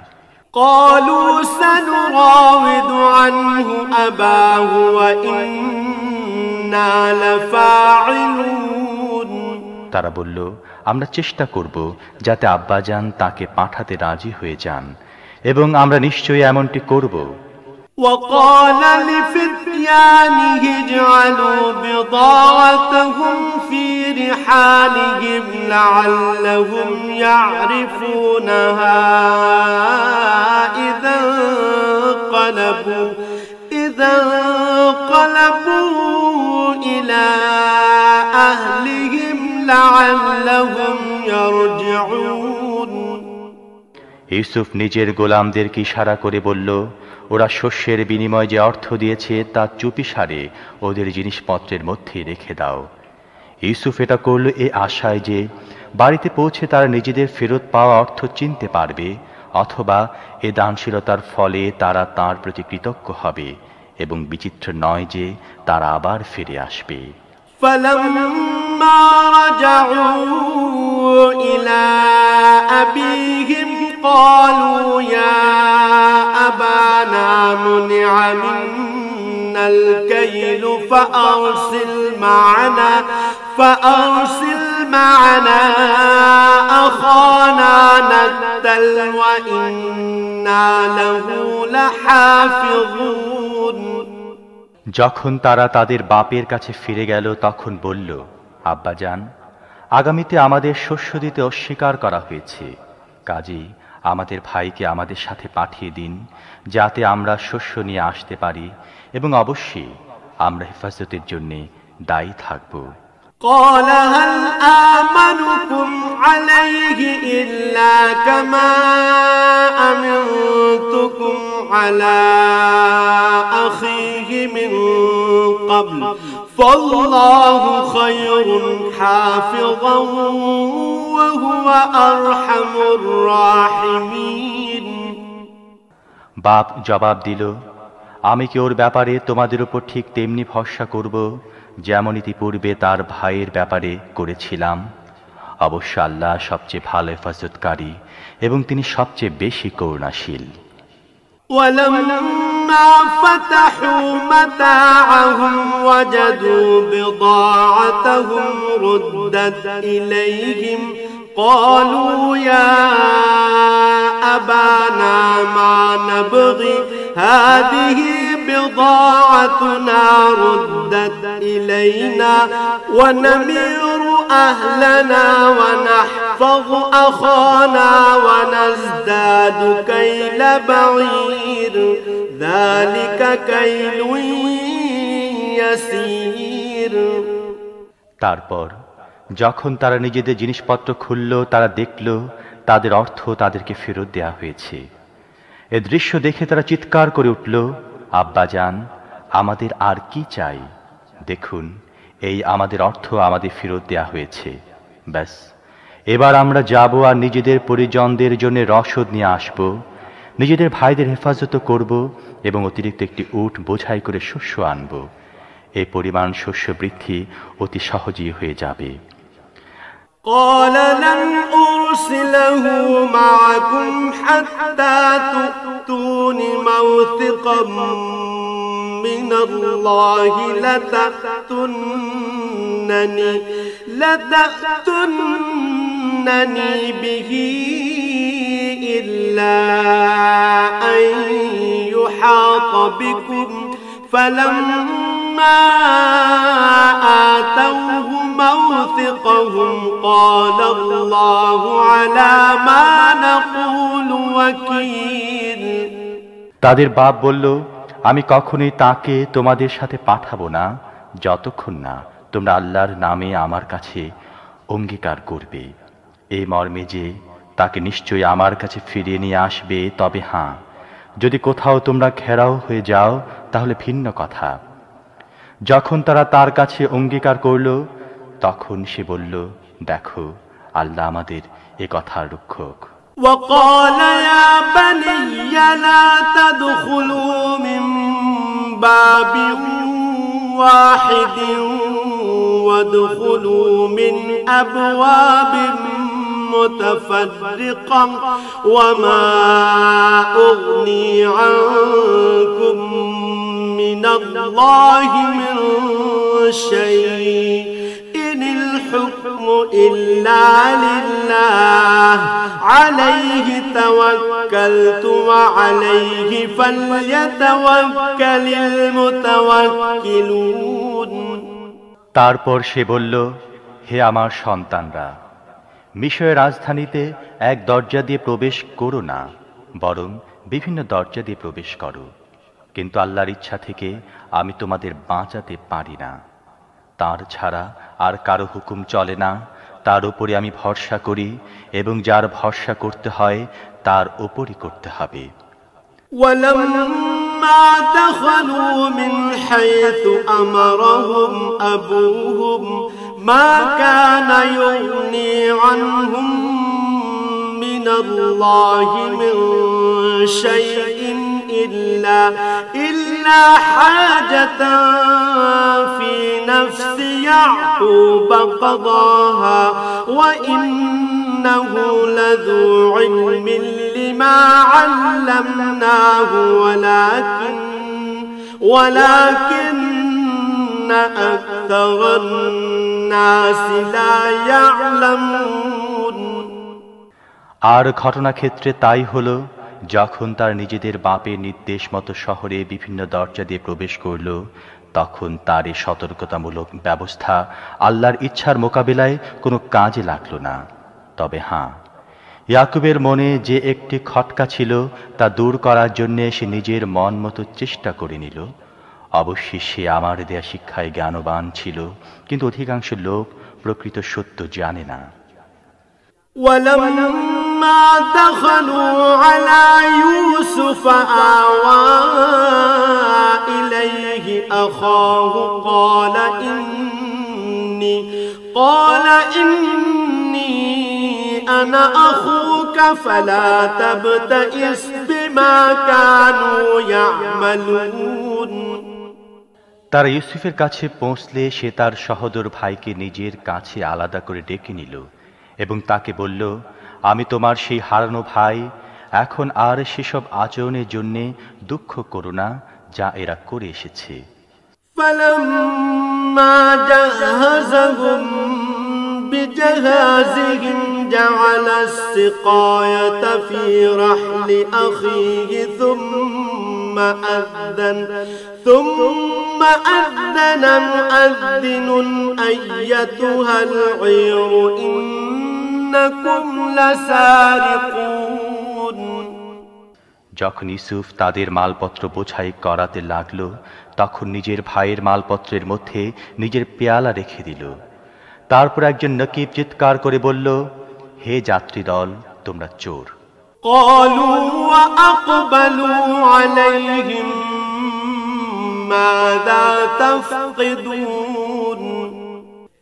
قالوا سنراود عنه أباه وإنا لفاعلون। তারা বলল, আমরা চেষ্টা করব যাতে আব্বাজান তাকে পাঠাতে রাজি হয়ে যান এবং আমরা নিশ্চয়ই এমনটি করব। وقال لفتيانه اجعلوا بضاعتهم في رحالهم لعلهم يعرفونها إذا انقلبوا إلى أهلهم لعلهم يرجعون। ইউসুফ নিজের গোলামদেরকে ইশারা করে বলল, ওরা শস্যের বিনিময়ে যে অর্থ দিয়েছে তা চুপিসারে ওদের জিনিসপত্রের মধ্যে রেখে দাও। ইউসুফ এটা করল এ আশায় যে বাড়িতে পৌঁছে তারা নিজেদের ফেরত পাওয়া অর্থ চিনতে পারবে, অথবা এ দানশীলতার ফলে তারা তাঁর প্রতি কৃতজ্ঞ হবে এবং বিচিত্র নয় যে তারা আবার ফিরে আসবে। فلما رجعوا إلى أبيهم قالوا يا أبانا منع منا الكيل فأرسل معنا أخانا نكتل وإنا له لحافظون। যখন তারা তাদের বাপের কাছে ফিরে গেল তখন বলল, আব্বাজান, আগামীতে আমাদের শস্য দিতে অস্বীকার করা হয়েছে, কাজেই আমাদের ভাইকে আমাদের সাথে পাঠিয়ে দিন যাতে আমরা শস্য নিয়ে আসতে পারি এবং অবশ্যই আমরা হেফাজতের জন্য দায়ী থাকব। قال هل آمنكم عليه إلا كما أمنتكم على أخيه من قبل فالله خير حافظا وهو أرحم الراحمين। বাপ জবাব দিল, আমি কি ওর ব্যাপারে তোমাদের উপর ঠিক তেমনি ভরসা করব যেমন ইতিপূর্বে তার ভাইয়ের ব্যাপারে করেছিলাম। অবশ্য আল্লাহ সবচেয়ে ভালো হেফাজতকারী এবং তিনি সবচেয়ে বেশি করুণাশীল। ولما فتحوا متاعهم وجدوا بضاعتهم ردت إليهم قالوا يا أبانا ما نبغي هذه بضاعتنا ردت إلينا ونمير أهلنا ونحفظ أخانا ونزداد كيل بعير ذلك كيل يسير। তারপর যখন তারা নিজেদের জিনিসপত্র খুলল তারা দেখল তাদের অর্থ তাদেরকে ফেরত দেয়া হয়েছে। এ দৃশ্য দেখে তারা চিৎকার করে উঠল, আব্বাজান, আমাদের আর কি চাই? দেখুন, এই আমাদের অর্থ আমাদের ফেরত দেয়া হয়েছে। ব্যাস, এবার আমরা যাব আর নিজেদের পরিজনদের জন্য রসদ নিয়ে আসব, নিজেদের ভাইদের হেফাজত করব এবং অতিরিক্ত একটি উট বোঝাই করে শস্য আনব। এই পরিমাণ শস্য বৃদ্ধি অতি সহজেই হয়ে যাবে। قال لن أرسله معكم حتى تؤتون موثقا من الله لتأتونني به إلا أن يحاط بكم فلما آتوه موثقهم قال الله على ما نقول وكيل। তাদের বাপ বলল, আমি কখনোই তাকে তোমাদের সাথে পাঠাবো না যতক্ষণ না তোমরা আল্লাহর নামে আমার কাছে অঙ্গীকার করবে, এই মর্মে যে তাকে নিশ্চয়ই আমার কাছে ফিরিয়ে নিয়ে আসবে। তবে হ্যাঁ, যদি কোথাও তোমরা ঘেরাও হয়ে যাও তাহলে ভিন্ন কথা। যখন তারা তার কাছে অঙ্গীকার করল তখন সে বলল, দেখো, আল্লাহ আমাদের এ কথার রক্ষক। وقال يا بني لا تدخلوا من باب واحد وادخلوا من أبواب متفرقة وما أغني عنكم من الله من شيء إن الحكم إلا لله عليه توكلت وعليه فليتوكل المتوكلون তারপর সে বলল, হে আমার সন্তানরা, মিশরের রাজধানীতে এক দরজা দিয়ে প্রবেশ করো না, বরং বিভিন্ন দরজা দিয়ে প্রবেশ করো। কিন্তু আল্লাহর ইচ্ছা থেকে আমি তোমাদের বাঁচাতে পারি না। তার ছাড়া আর কারো হুকুম চলে না। তার উপরে আমি ভরসা করি এবং যার ভরসা করতে হয় তার উপরই করতে হবে। ولما دخلوا من حيث أمرهم أبوهم ما كان يغني عنهم من الله من شيء إلا حاجة في نفس يعقوب قضاها وإنه لذو علم لما علمناه ولكن أكثر الناس لا يعلمون আর ঘটনাক্ষেত্রে তাই হলো, যখন তার নিজেদের বাপের নির্দেশ মতো শহরে বিভিন্ন দরজা দিয়ে প্রবেশ করল, তখন তার এই সতর্কতামূলক ব্যবস্থা আল্লাহর ইচ্ছার মোকাবিলায় কোনো কাজে লাগল না। তবে হ্যাঁ, ইয়াকুবের মনে যে একটি খটকা ছিল তা দূর করার জন্য সে নিজের মন মতো চেষ্টা করে নিল। অবশ্যই সে আমার দেয়া শিক্ষায় জ্ঞানবান ছিল, কিন্তু অধিকাংশ লোক প্রকৃত সত্য জানে না। ولما دخلوا على يوسف آوى إليه أخاه قال إني أنا أخوك فلا تبتئس بما كانوا يعملون তারা ইউসুফের কাছে পৌঁছলে সে তার সহোদর ভাইকে নিজের কাছে আলাদা করে ডেকে নিল এবং তাকে বলল, আমি তোমার সেই হারানো ভাই। এখন আর সেসব আচরণের জন্যে দুঃখ করো না যা এরা করে এসেছে। فلما جهزهم بجهازهم جعل السقاية في رحل أخيه ثم أذن مؤذن أيتها العير إنكم لسارقون যখন ইউসুফ তাদের মালপত্র বোঝাই করাতে লাগল, তখন নিজের ভাইয়ের মালপত্রের মধ্যে নিজের পেয়ালা রেখে দিল। তারপর একজন নকিব চিৎকার করে বলল, হে যাত্রী দল, তোমরা চোর। قالوا وأقبلوا عليهم ماذا تفقدون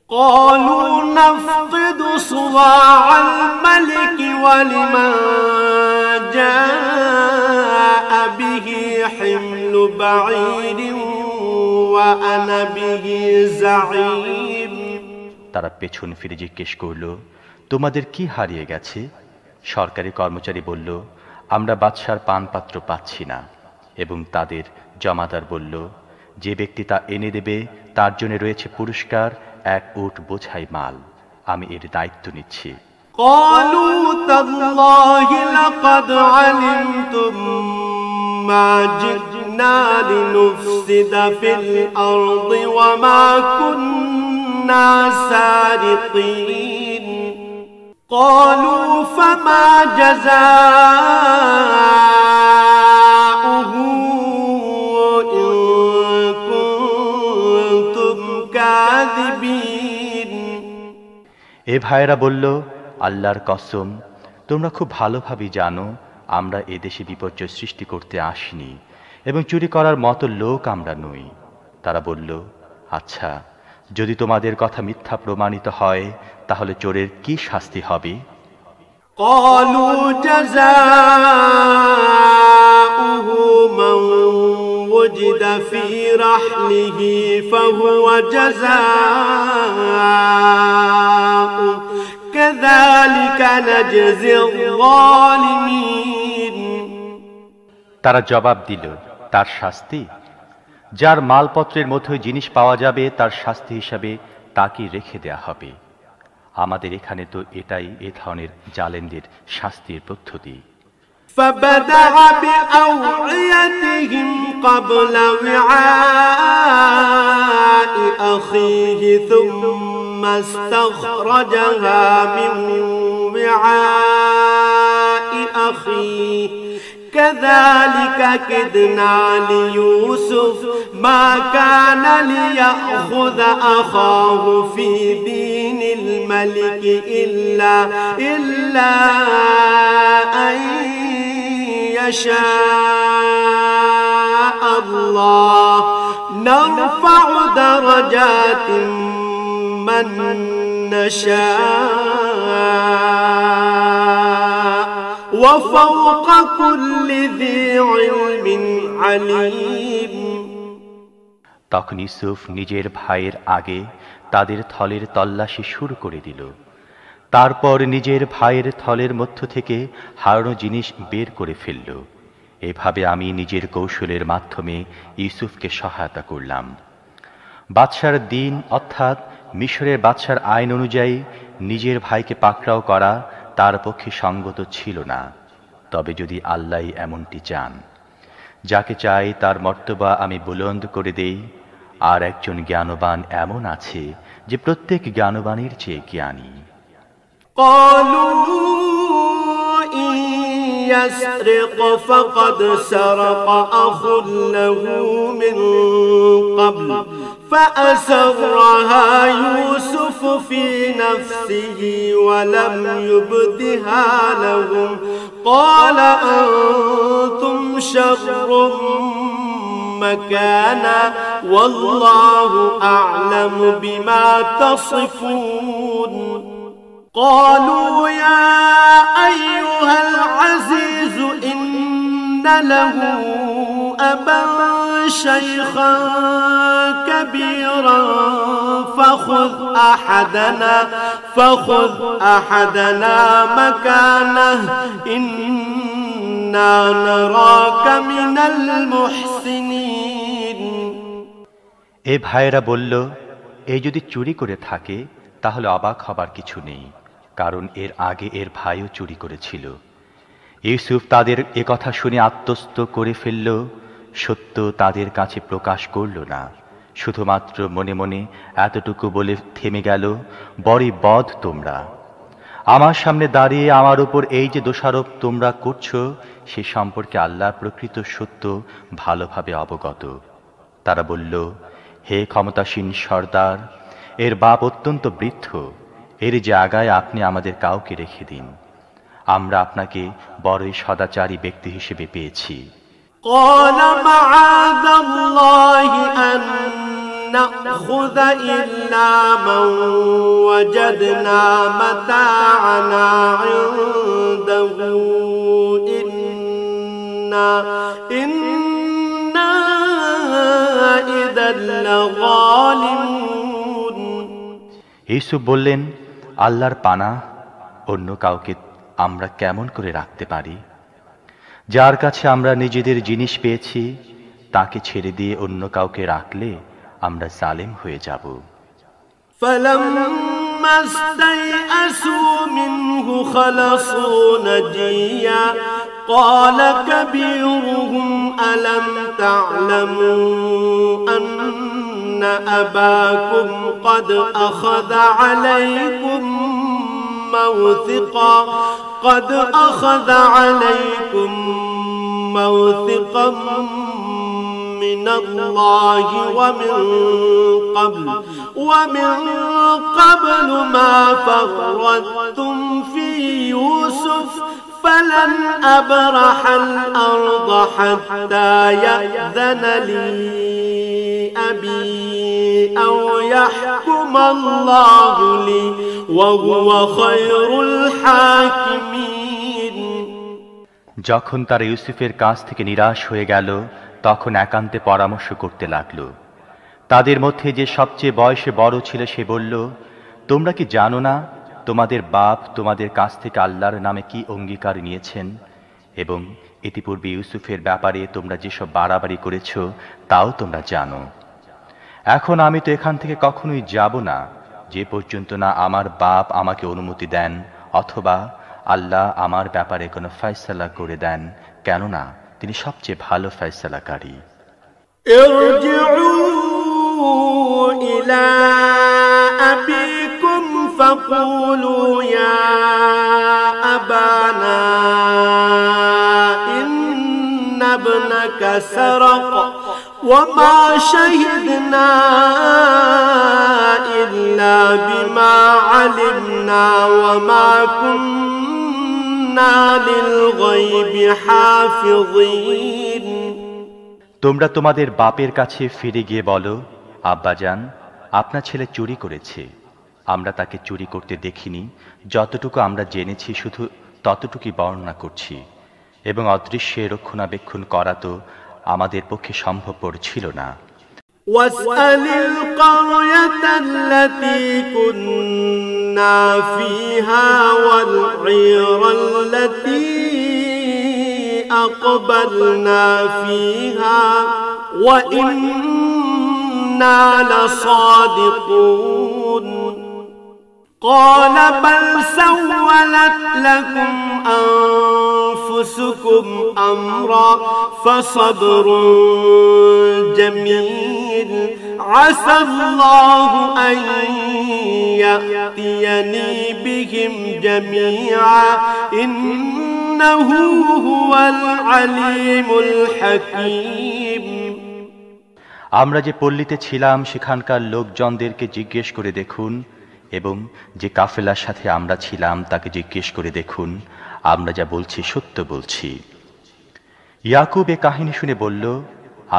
قالوا نفقد صواع الملك ولمن جاء به حمل بعير وأنا به زعيم তারা পেছন ফিরে জিজ্ঞেস করল, তোমাদের কি হারিয়ে গেছে? সরকারি কর্মচারী বলল, আমরা বাদশার পানপাত্র পাচ্ছি না। এবং তাদের জমাদার বলল, যে ব্যক্তি তা এনে দেবে তার জন্য রয়েছে পুরস্কার, এক উট বোঝাই মাল। আমি এর দায়িত্ব নিচ্ছি। قالوا تالله لقد علمتم ما جئنا لنفسد في الأرض وما كنا سارقين قالوا فما جزاؤه إن كنتم كاذبين এ ভাইয়েরা বলল, আল্লাহর কসম, তোমরা খুব ভালোভাবে জানো আমরা এদেশে বিপর্যয় সৃষ্টি করতে আসিনি এবং চুরি করার মতো লোক আমরা নই। তারা বলল, আচ্ছা, যদি তোমাদের কথা মিথ্যা প্রমাণিত হয় তাহলে চোরের কি শাস্তি হবে? قالوا جزاؤه من وجد في رحله فهو جزاؤه كذلك نجزي الظالمين তারা জবাব দিল, তার শাস্তি? যার মালপত্রের মধ্যে জিনিস পাওয়া যাবে তার শাস্তি হিসাবে তাকে রেখে দেয়া হবে। আমাদের এখানে তো এটাই এ ধরনের জালেমদের শাস্তির পদ্ধতি। فبدأ بأوعيتهم قبل وعاء أخيه ثم استخرجها من وعاء أخيه كذلك كدنا ليوسف ما كان ليأخذ أخاه في دين الملك إلا أن يشاء الله نرفع درجات من نشاء وفوق كل ذي علم عليم। তখন ইউসুফ নিজের ভাইয়ের আগে তাদের থলের তল্লাশি শুরু করে দিল। তারপর নিজের ভাইয়ের থলের মধ্য থেকে হারানো জিনিস বের করে ফেলল। এভাবে আমি নিজের কৌশলের মাধ্যমে ইউসুফকে সহায়তা করলাম। বাদশার দিন অর্থাৎ মিশরের বাদশার আইন অনুযায়ী নিজের ভাইকে পাকড়াও করা তার পক্ষে সঙ্গত ছিল না। তবে যদি আল্লাহ এমনটি চান, যাকে চাই তার মর্তবা আমি বুলন্দ করে দেই। আর একজন জ্ঞানবান এমন আছে যে প্রত্যেক জ্ঞানবানের চেয়ে জ্ঞানী। قالوا إن يسرق فقد سرق أخ له من قبل فأسرها يوسف في نفسه ولم يبدها لهم قال أنتم شر مكانا والله أعلم بما تصفون قالوا يا أيها العزيز إن له أبا شيخا كبيرا فخذ أحدنا مكانه إنا نراك من المحسنين। এ ভাইয়েরা বলল, এই যদি চুরি করে থাকে তাহলে অবাক হবার কিছু নেই, কারণ এর আগে এর ভাইও চুরি করেছিল। ইউসুফ তাদের এ কথা শুনে আত্মস্থ করে ফেলল, সত্য তাদের কাছে প্রকাশ করল না, শুধুমাত্র মনে মনে এতটুকু বলে থেমে গেল, বড়ই বদ তোমরা। আমার সামনে দাঁড়িয়ে আমার উপর এই যে দোষারোপ তোমরা করছো, সে সম্পর্কে আল্লাহ প্রকৃত সত্য ভালোভাবে অবগত। তারা বলল, হে ক্ষমতাসীন সর্দার, এর বাপ অত্যন্ত বৃদ্ধ, এর জায়গায় আপনি আমাদের কাউকে রেখে দিন, আমরা আপনাকে বড়ই সদাচারী ব্যক্তি হিসেবে পেয়েছি। قال معاذ الله أن نأخذ إلا من وجدنا متاعنا عنده إنا إذا لظالمون। ইউসুফ বললেন, আল্লাহর পানা, অন্য কাউকে আমরা কেমন করে রাখতে পারি? যার কাছে আমরা নিজেদের জিনিস পেয়েছি তাকে ছেড়ে দিয়ে অন্য কাউকে রাখলে আমরা জালেম হয়ে যাব। فلما استيئسوا منه خلصوا نجيا قال كبيرهم ألم تعلموا أن أباكم قد أخذ عليكم موثقا من الله ومن قبل ما فرطتم في يوسف فلن أبرح الأرض حتى يأذن لي أبي أو يحكم الله لي وهو خير الحاكمين। যখন তারা ইউসুফের কাছ থেকে নিরাশ হয়ে গেল, তখন একান্তে পরামর্শ করতে লাগল। তাদের মধ্যে যে সবচেয়ে বয়সে বড় ছিল সে বলল, তোমরা কি জানো না তোমাদের বাপ তোমাদের কাছ থেকে আল্লাহর নামে কি অঙ্গীকার নিয়েছেন, এবং ইতিপূর্বে ইউসুফের ব্যাপারে তোমরা যেসব বাড়াবাড়ি করেছ তাও তোমরা জানো। এখন আমি তো এখান থেকে কখনোই যাব না যে পর্যন্ত না আমার বাপ আমাকে অনুমতি দেন অথবা আল্লাহ আমার ব্যাপারে কোনো ফয়সালা করে দেন, কেননা তিনি সবচেয়ে ভালো ফয়সালাকারী। ارجعوا إلى أبيكم فقولوا يا أبانا إن ابنك سرق وما شهدنا إلا بما علمنا وما كنا للغيب حافظين। তোমরা তোমাদের বাপের কাছে ফিরে গিয়ে বলো, আব্বাজান, আপনার ছেলে চুরি করেছে। আমরা তাকে চুরি করতে দেখিনি, যতটুকু আমরা জেনেছি শুধু ততটুকুই বর্ণনা করছি, এবং অদৃশ্যে রক্ষণাবেক্ষণ করা তো আমাদের পক্ষে সম্ভবপর ছিল না। واسأل القرية التي كنا فيها والعير التي أقبلنا فيها وإنا لصادقون قال بل سولت لكم أنفسكم أمرا فصبر جميل عسى الله أن يأتيني بهم جميعا إنه هو العليم الحكيم। আমরা যে পল্লীতে ছিলাম সেখানকার লোকজনদেরকে জিজ্ঞেস করে দেখুন, এবং যে কাফেলার সাথে আমরা ছিলাম তাকে জিজ্ঞেস করে দেখুন, আমরা যা বলছি সত্য বলছি। ইয়াকুব এ কাহিনী শুনে বলল,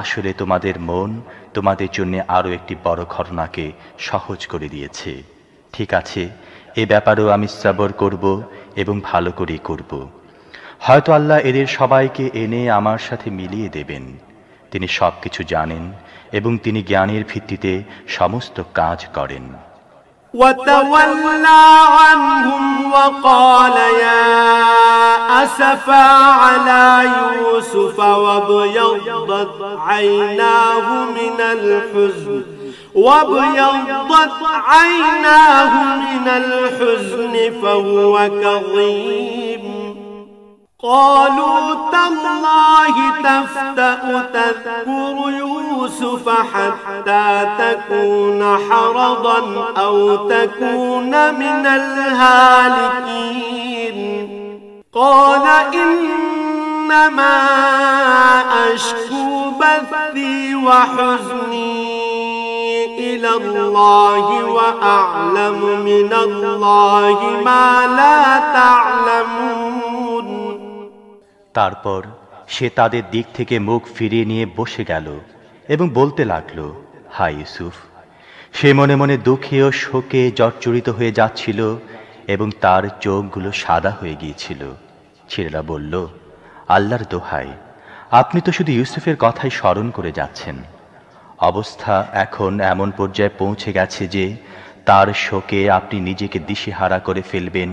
আসলে তোমাদের মন তোমাদের জন্য আরো একটি বড় ঘটনাকে সহজ করে দিয়েছে। ঠিক আছে, এ ব্যাপারেও আমি সবর করব এবং ভালো করেই করব। হয়তো আল্লাহ এদের সবাইকে এনে আমার সাথে মিলিয়ে দেবেন। তিনি সবকিছু জানেন এবং তিনি জ্ঞানের ভিত্তিতে সমস্ত কাজ করেন। وتولى عنهم وقال يا أسفا على يوسف وابيضت عيناه من الحزن فهو كظيم قالوا تالله تفتأ تذكر يوسف حتى تكون حرضا أو تكون من الهالكين قال إنما أشكو بثي وحزني إلى الله وأعلم من الله ما لا تعلمون। তারপর সে তাদের দিক থেকে মুখ ফিরিয়ে নিয়ে বসে গেল এবং বলতে লাগলো, হায় ইউসুফ। সে মনে মনে দুঃখে ও শোকে জর্জরিত হয়ে যাচ্ছিল এবং তার চোখগুলো সাদা হয়ে গিয়েছিল। ছেলেরা বলল, আল্লাহর দোহাই, আপনি তো শুধু ইউসুফের কথাই স্মরণ করে যাচ্ছেন। অবস্থা এখন এমন পর্যায়ে পৌঁছে গেছে যে তার শোকে আপনি নিজেকে দিশেহারা করে ফেলবেন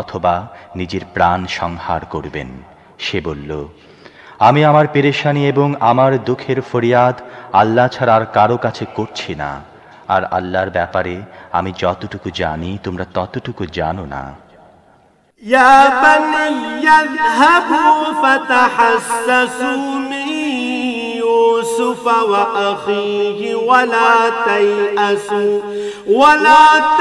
অথবা নিজের প্রাণ সংহার করবেন। সে বলল, আমি আমার পেরেশানি এবং আমার দুঃখের ফরিয়াদ আল্লাহ ছাড়া আর কারো কাছে করছি না, আর আল্লাহর ব্যাপারে আমি যতটুকু জানি তোমরা ততটুকু জানো না। يا بني اذهبوا فتحسسوا من يوسف وأخيه ولا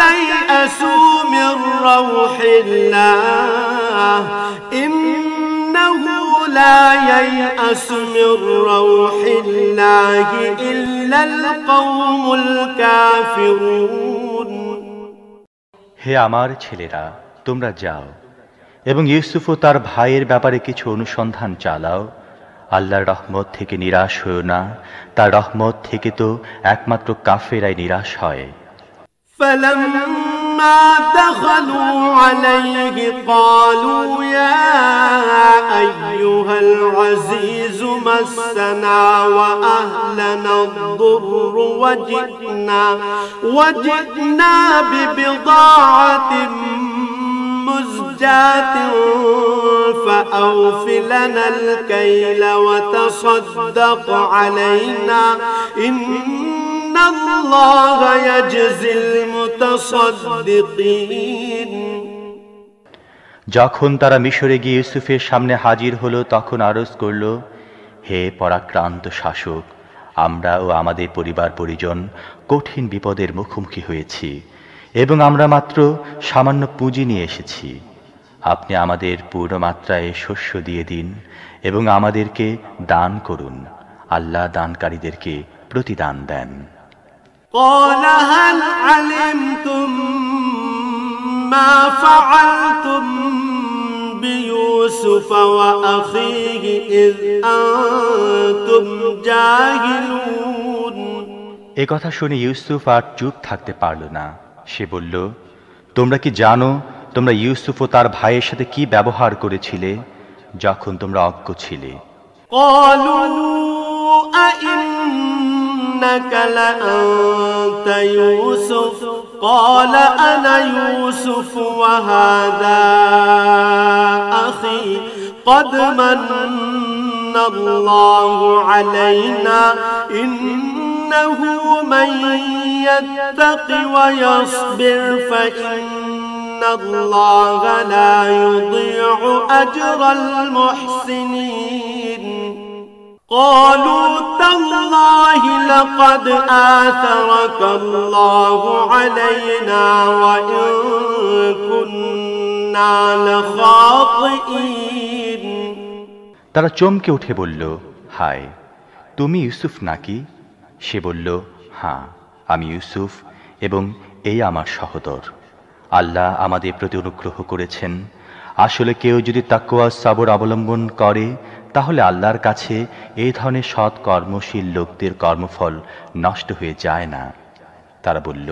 تيأسوا من روح الله إنه لا ييأس من روح الله إلا القوم الكافرون। হে আমার ছেলেরা, তোমরা যাও এবং ইউসুফ ও তার ভাইয়ের ব্যাপারে কিছু অনুসন্ধান চালাও। আল্লাহর রহমত থেকে নিরাশ হও না, তার রহমত থেকে তো একমাত্র কাফেরাই নিরাশ হয়। فلما دخلوا عليه قالوا يا أيها العزيز مسنا وأهلنا الضر وجئنا ببضاعة مزجاة فأوف لنا الكيل وتصدق علينا إن الله يجزي المتصدقين যখন তারা মিশরে গিয়ে ইউসুফের সামনে হাজির হলো তখন আরজ করল, হে পরাক্রান্ত শাসক, আমরা ও আমাদের পরিবার পরিজন কঠিন বিপদের মুখোমুখি হয়েছি এবং আমরা মাত্র সামান্য পুঁজি নিয়ে এসেছি। আপনি আমাদের পূর্ণ মাত্রায় শস্য দিয়ে দিন এবং আমাদেরকে দান করুন। আল্লাহ দানকারীদেরকে প্রতিদান দেন। قال هل علمتم ما فعلتم بيوسف وأخيه إذ أنتم جاهلون এ কথা শুনে ইউসুফ আর চুপ থাকতে পারল না। সে বলল, তোমরা কি জানো তোমরা ইউসুফ ও তার ভাইয়ের সাথে কি ব্যবহার করেছিলে যখন তোমরা অজ্ঞ ছিলে? قالوا أئنك لأنت يوسف قال أنا يوسف وهذا أخي قد من الله علينا إنه من يتق ويصبر فإن الله لا يضيع أجر المحسنين قالوا تالله لقد آثرك الله علينا وإن كنا لخاطئين তারা চমকে উঠে বলল, হায়, তুমি ইউসুফ নাকি? সে বলল, হ্যাঁ, আমি ইউসুফ এবং এই আমার সহোদর। আল্লাহ আমাদের প্রতি অনুগ্রহ করেছেন। আসলে কেউ যদি তাকওয়া সবর অবলম্বন করে তাহলে আল্লাহর কাছে এই ধরনের সৎ কর্মশীল লোকদের কর্মফল নষ্ট হয়ে যায় না। তারা বলল,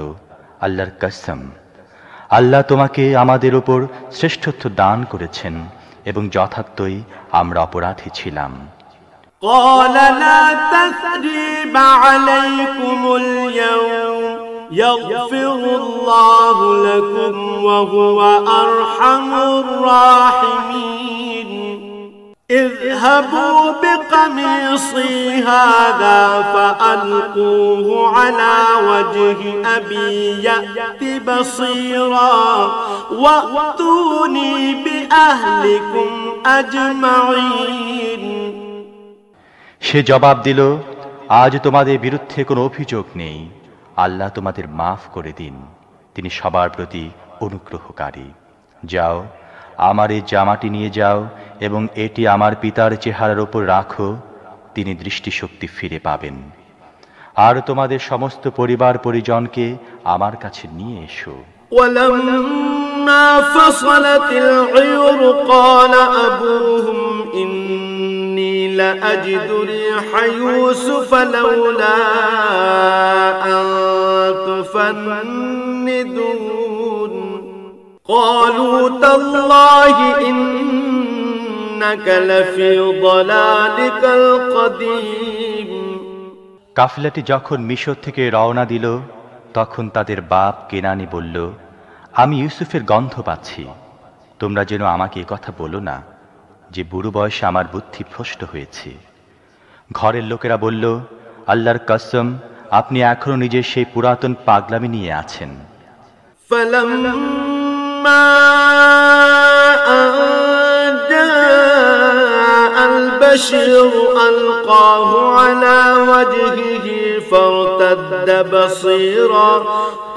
আল্লাহর কসম, আল্লাহ তোমাকে আমাদের উপর শ্রেষ্ঠত্ব দান করেছেন এবং যথার্থই আমরা অপরাধী ছিলাম। قال لا تثريب عليكم اليوم يغفر الله لكم وهو أرحم الراحمين اذهبوا بقميصي هذا فألقوه على وجه أبي يأت بصيرا وأتوني بأهلكم أجمعين সে জবাব দিল, আজ তোমাদের বিরুদ্ধে কোনো অভিযোগ নেই। আল্লাহ তোমাদের মাফ করে দিন, তিনি সবার প্রতি অনুগ্রহকারী। যাও, আমার এই জামাটি নিয়ে যাও এবং এটি আমার পিতার চেহারার উপর রাখো, তিনি দৃষ্টিশক্তি ফিরে পাবেন। আর তোমাদের সমস্ত পরিবার পরিজনকে আমার কাছে নিয়ে এসো। ولما فصلت العير قال أبوهم إني لأجد ريح يوسف لولا أن تفندون قالوا تالله إنك لفي ضلالك القديم কাফেলাটি যখন মিশর থেকে রওনা দিল তখন তাদের বাপ কেনানি বলল, আমি ইউসুফের গন্ধ পাচ্ছি। তোমরা যেন আমাকে কথা বলো না যে বুড়ো বয়সে আমার বুদ্ধি ভ্রষ্ট হয়েছে। ঘরের লোকেরা বলল, আল্লাহর কসম, আপনি এখনো নিজের সেই পুরাতন পাগলামি নিয়ে আছেন। فلما جاء البشير ألقاه على وجهه فارتد بصيرا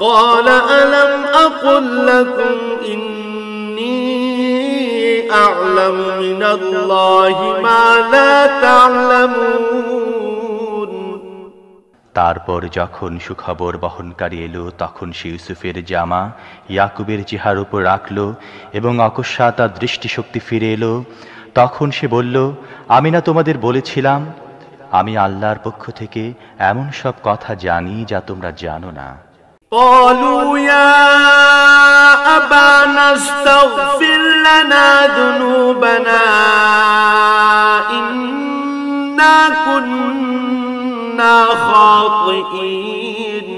قال ألم أقل لكم إني أعلم من الله ما لا تعلمون তারপর যখন সুখবর বহনকারী এলো তখন সে ইউসুফের জামা ইয়াকুবের চেহারার উপর রাখল এবং অকস্মাৎ তার দৃষ্টিশক্তি ফিরে এলো। তখন সে বলল, আমি না তোমাদের বলেছিলাম আমি আল্লাহর পক্ষ থেকে এমন সব কথা জানি যা তোমরা জানো না। قالوا يا أبانا استغفر لنا ذنوبنا إنا كنا خاطئين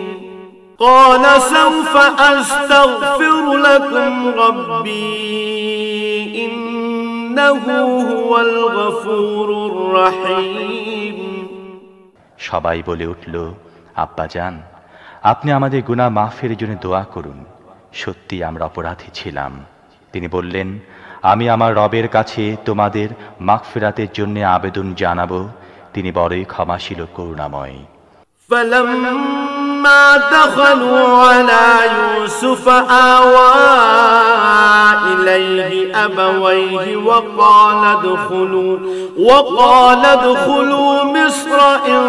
قال سوف أستغفر لكم ربي إنه هو الغفور الرحيم সবাই বলে উঠল, আব্বাজান, আপনি আমাদের গুনাহ মাফের জন্য দোয়া করুন, সত্যি আমরা অপরাধী ছিলাম। তিনি বললেন, আমি আমার রবের কাছে তোমাদের মাগফিরাতের জন্য আবেদন জানাবো, তিনি বড়ই ক্ষমাশীল ও করুণাময়। فلما دخلوا على يوسف آوى إليه أبويه وقال ادخلوا مصر إن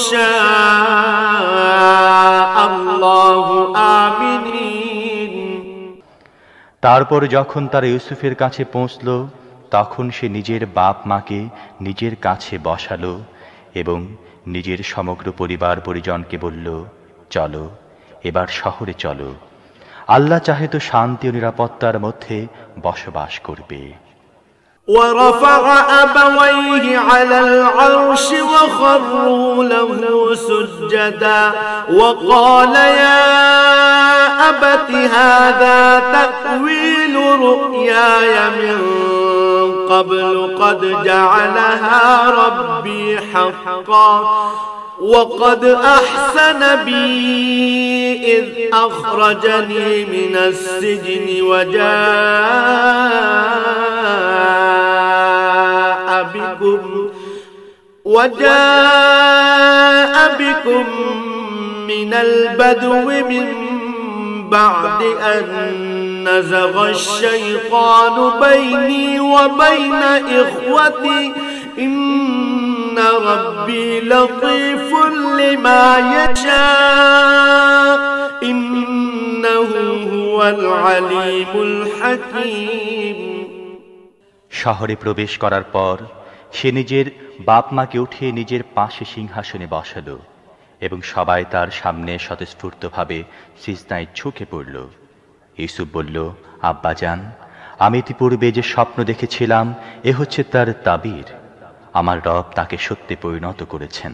شاء الله آمنين। তারপর যখন তারা ইউসুফের কাছে পৌঁছল, তখন সে নিজের বাপ মাকে নিজের কাছে বসালো এবং নিজের সমগ্র পরিবার পরিজনকে বলল, চলো এবার শহরে চলো, আল্লাহ চাহে তো শান্তি ও নিরাপত্তার মধ্যে বসবাস করবে। ورفع أبويه على العرش وخروا له سجدا وقال يا أبت هذا تأويل رؤياي من قبل قد جعلها ربي حقا وقد أحسن بي إذ أخرجني من السجن وجاء بكم من البدو من بعد أن نزغ الشيطان بيني وبين إخوتي إن ربي لطيف لما يشاء إنه هو العليم الحكيم। শহরে প্রবেশ করার পর সে নিজের বাপ মাকে উঠিয়ে নিজের পাশে সিংহাসনে বসালো এবং সবাই তার সামনে স্বতঃস্ফূর্তভাবে সিজদায় ঝুঁকে পড়ল। ইউসুফ বলল, আব্বাজান, আমি ইতিপূর্বে যে স্বপ্ন দেখেছিলাম এ হচ্ছে তার তাবির। আমার রব তাকে সত্যে পরিণত করেছেন।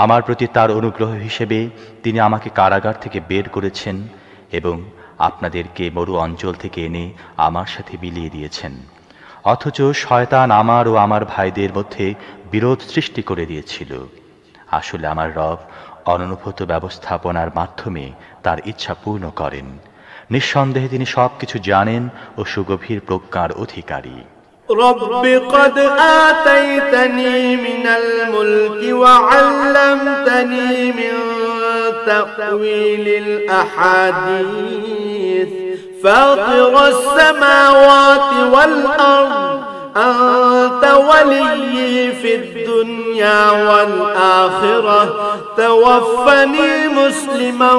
আমার প্রতি তার অনুগ্রহ হিসেবে তিনি আমাকে কারাগার থেকে বের করেছেন এবং আপনাদেরকে মরু অঞ্চল থেকে এনে আমার সাথে মিলিয়ে দিয়েছেন। অথচ শয়তান আমার ও আমার ভাইদের মধ্যে বিরোধ সৃষ্টি করে দিয়েছিল। আসলে আমার রব অননুভূত ব্যবস্থাপনার মাধ্যমে তার ইচ্ছা পূর্ণ করেন। নিঃসন্দেহে তিনি সবকিছু জানেন ও সুগভীর প্রজ্ঞার অধিকারী। رب قد آتيتني من الملك وعلمتني من تأويل الأحاديث فاطر السماوات والأرض أنت ولي في الدنيا والآخرة توفني مسلما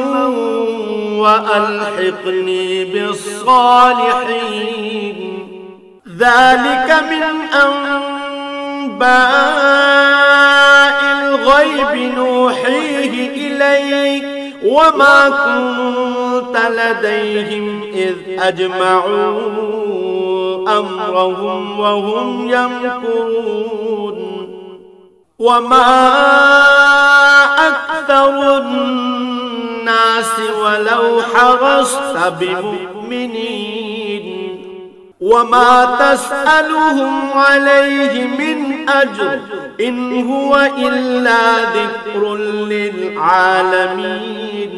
وألحقني بالصالحين ذلك من أنباء الغيب نوحيه إليك وما كنت لديهم إذ أجمعوا أمرهم وهم يمكرون وما أكثر الناس ولو حرصت بمؤمنين وما تسألهم عليه من أجر إن هو إلا ذكر للعالمين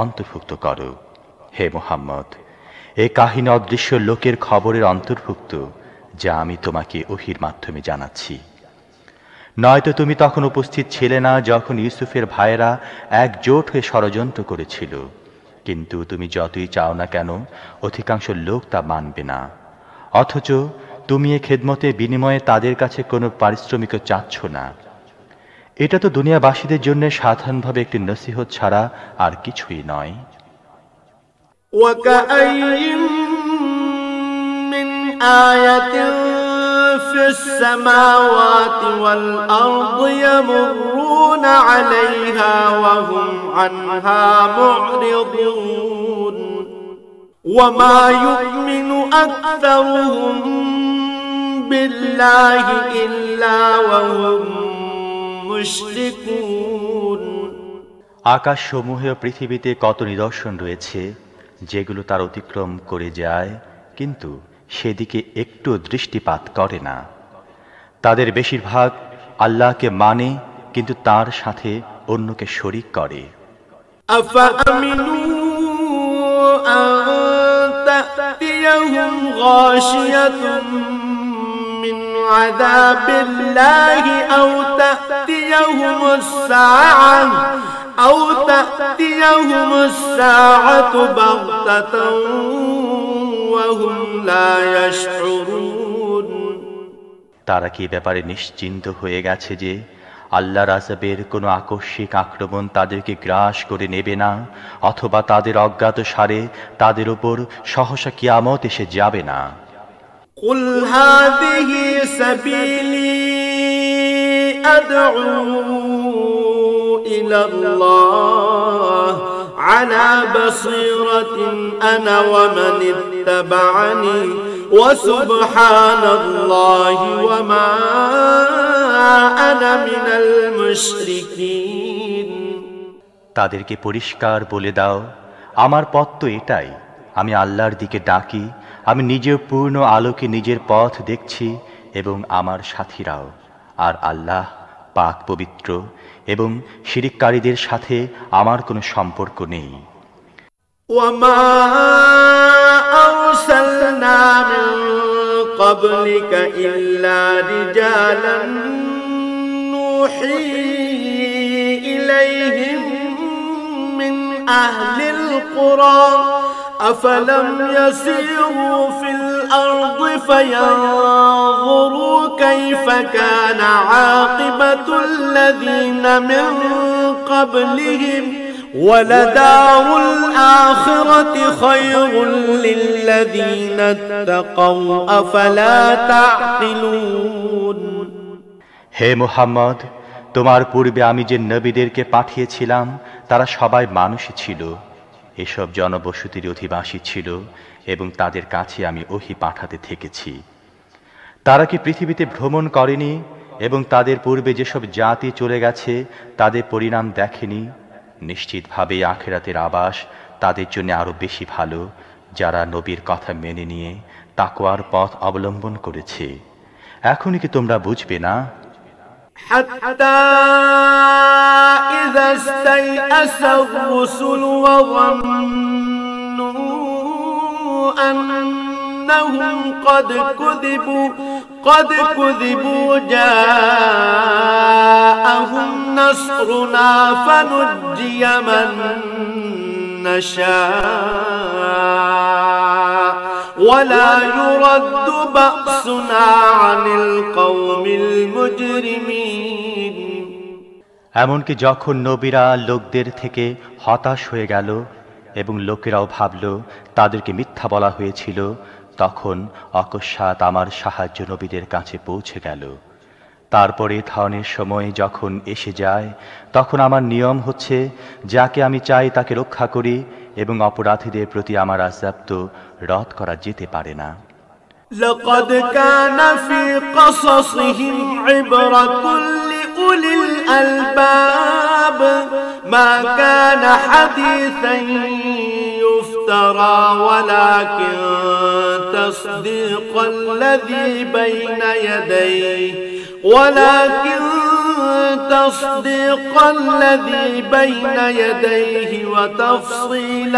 অন্তর্ভুক্ত করো। হে মুহাম্মদ, এ কাহিনী অদৃশ্য লোকের খবরের অন্তর্ভুক্ত যা আমি তোমাকে ওহীর মাধ্যমে জানাচ্ছি। নয়তো তুমি তখন উপস্থিত ছিলে না যখন ইউসুফের ভাইয়েরা একজোট হয়ে ষড়যন্ত্র করেছিল। কিন্তু তুমি যতই চাও না কেন অধিকাংশ লোক তা মানবে না। অথচ তুমি এ খেদমতের বিনিময়ে তাদের কাছে কোনো পারিশ্রমিকও চাচ্ছ না। এটা তো দুনিয়াবাসীদের জন্য সাধারণভাবে একটি নসিহত ছাড়া আর কিছুই নয়। وكأين من آية في السماوات والأرض يمرون عليها وهم عنها معرضون وما يؤمن أكثرهم بالله إلا وهم مشركون আকাশসমূহে ও পৃথিবীতে কত নিদর্শন রয়েছে যেগুলো তার অতিক্রম করে যায়, কিন্তু সেদিকে একটু দৃষ্টিপাত করে না। তাদের বেশিরভাগ আল্লাহকে মানে, কিন্তু তার সাথে অন্যকে শরীক করে। أفأمنوا أن تأتيهم غاشية من عذاب الله أو تأتيهم الساعة بغتة وهم لا يشعرون তারা কি ব্যাপারে নিশ্চিন্ত হয়ে গেছে যে আল্লাহর আযাবের কোনো আকস্মিক আক্রমণ তাদেরকে গ্রাস করে নেবে না, অথবা তাদের অজ্ঞাত সারে তাদের উপর সহসা কিয়ামত এসে যাবে না? قل هذه سبيلي أدعو إلى الله على بصيرة أنا ومن اتبعني وسبحان الله وما أنا من المشركين তাদেরকে পরিষ্কার বলে দাও, আমার পথ তো এটাই, আমি আল্লাহর দিকে ডাকি, আমি নিজের পূর্ণ আলোকে নিজের পথ দেখছি এবং আমার সাথীরাও, আর আল্লাহ পাক পবিত্র, এবং শিরিককারীদের সাথে আমার কোনো সম্পর্ক নেই। وما أرسلنا من قبلك إلا رجالا نوحي إليهم من أهل القرى أفلم يسيروا في الأرض فينظروا كيف كان عاقبة الذين من قبلهم ولدار الآخرة خير للذين اتقوا أفلا تعقلون হে মুহাম্মদ, তোমার পূর্বে আমি যে নবীদেরকে পাঠিয়েছিলাম তারা সবাই মানুষই ছিল, এসব জনবসতির অধিবাসী ছিল, এবং তাদের কাছে আমি ওহী পাঠাতে থেকেছি। তারা কি পৃথিবীতে ভ্রমণ করেনি এবং তাদের পূর্বে যেসব জাতি চলে গেছে তাদের পরিণাম দেখেনি? নিশ্চিতভাবে আখিরাতের আবাস তাদের জন্য আরো বেশি ভালো, যারা নবীর কথা মেনে নিয়ে তাকওয়ার পথ অবলম্বন করেছে। এখনই কি তোমরা বুঝবে না? حتى إذا استيأس الرسل وظنوا أنهم قد كذبوا جاءهم نصرنا فنجي من نشاء ولا يرد بأسنا عن القوم المجرمين এমনকি যখন নবীরা লোকদের থেকে হতাশ হয়ে গেল এবং লোকেরাও ভাবল তাদেরকে মিথ্যা বলা হয়েছিল, তখন অকস্মাৎ আমার সাহায্য নবীদের কাছে পৌঁছে গেল। তারপরে ধরনের সময় যখন এসে যায়, তখন আমার নিয়ম হচ্ছে যাকে আমি চাই তাকে রক্ষা করি, এবং অপরাধীদের প্রতি আমার আযাব তো রদ করা যেতে পারে না। لقد كان في قصصهم عبرة لأولي الألباب ما كان حديثا يفترى ولكن تصديق الذي بين يديه وتفصيل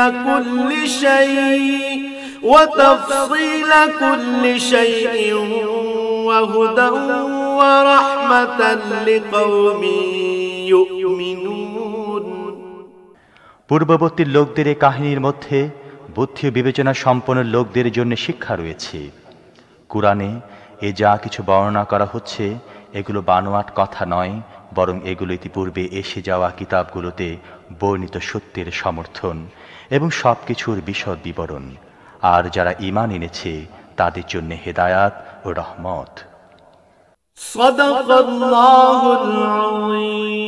كل شيء وهدى ورحمة لقوم يؤمنون পূর্ববর্তী লোকদের এই কাহিনীর মধ্যে বুদ্ধি ও বিবেচনা সম্পন্ন লোকদের জন্য শিক্ষা রয়েছে। কুরআনে এ যা কিছু বর্ণনা করা হচ্ছে এগুলো বানোয়াট কথা নয়, বরং এগুলো ইতিপূর্বে এসে যাওয়া কিতাবগুলোতে বর্ণিত সত্যের সমর্থন এবং সবকিছুর বিশদ বিবরণ। আর যারা ঈমান এনেছে তাদের জন্য হেদায়াত ও রহমত। সাদাকাল্লাহুল আযীম।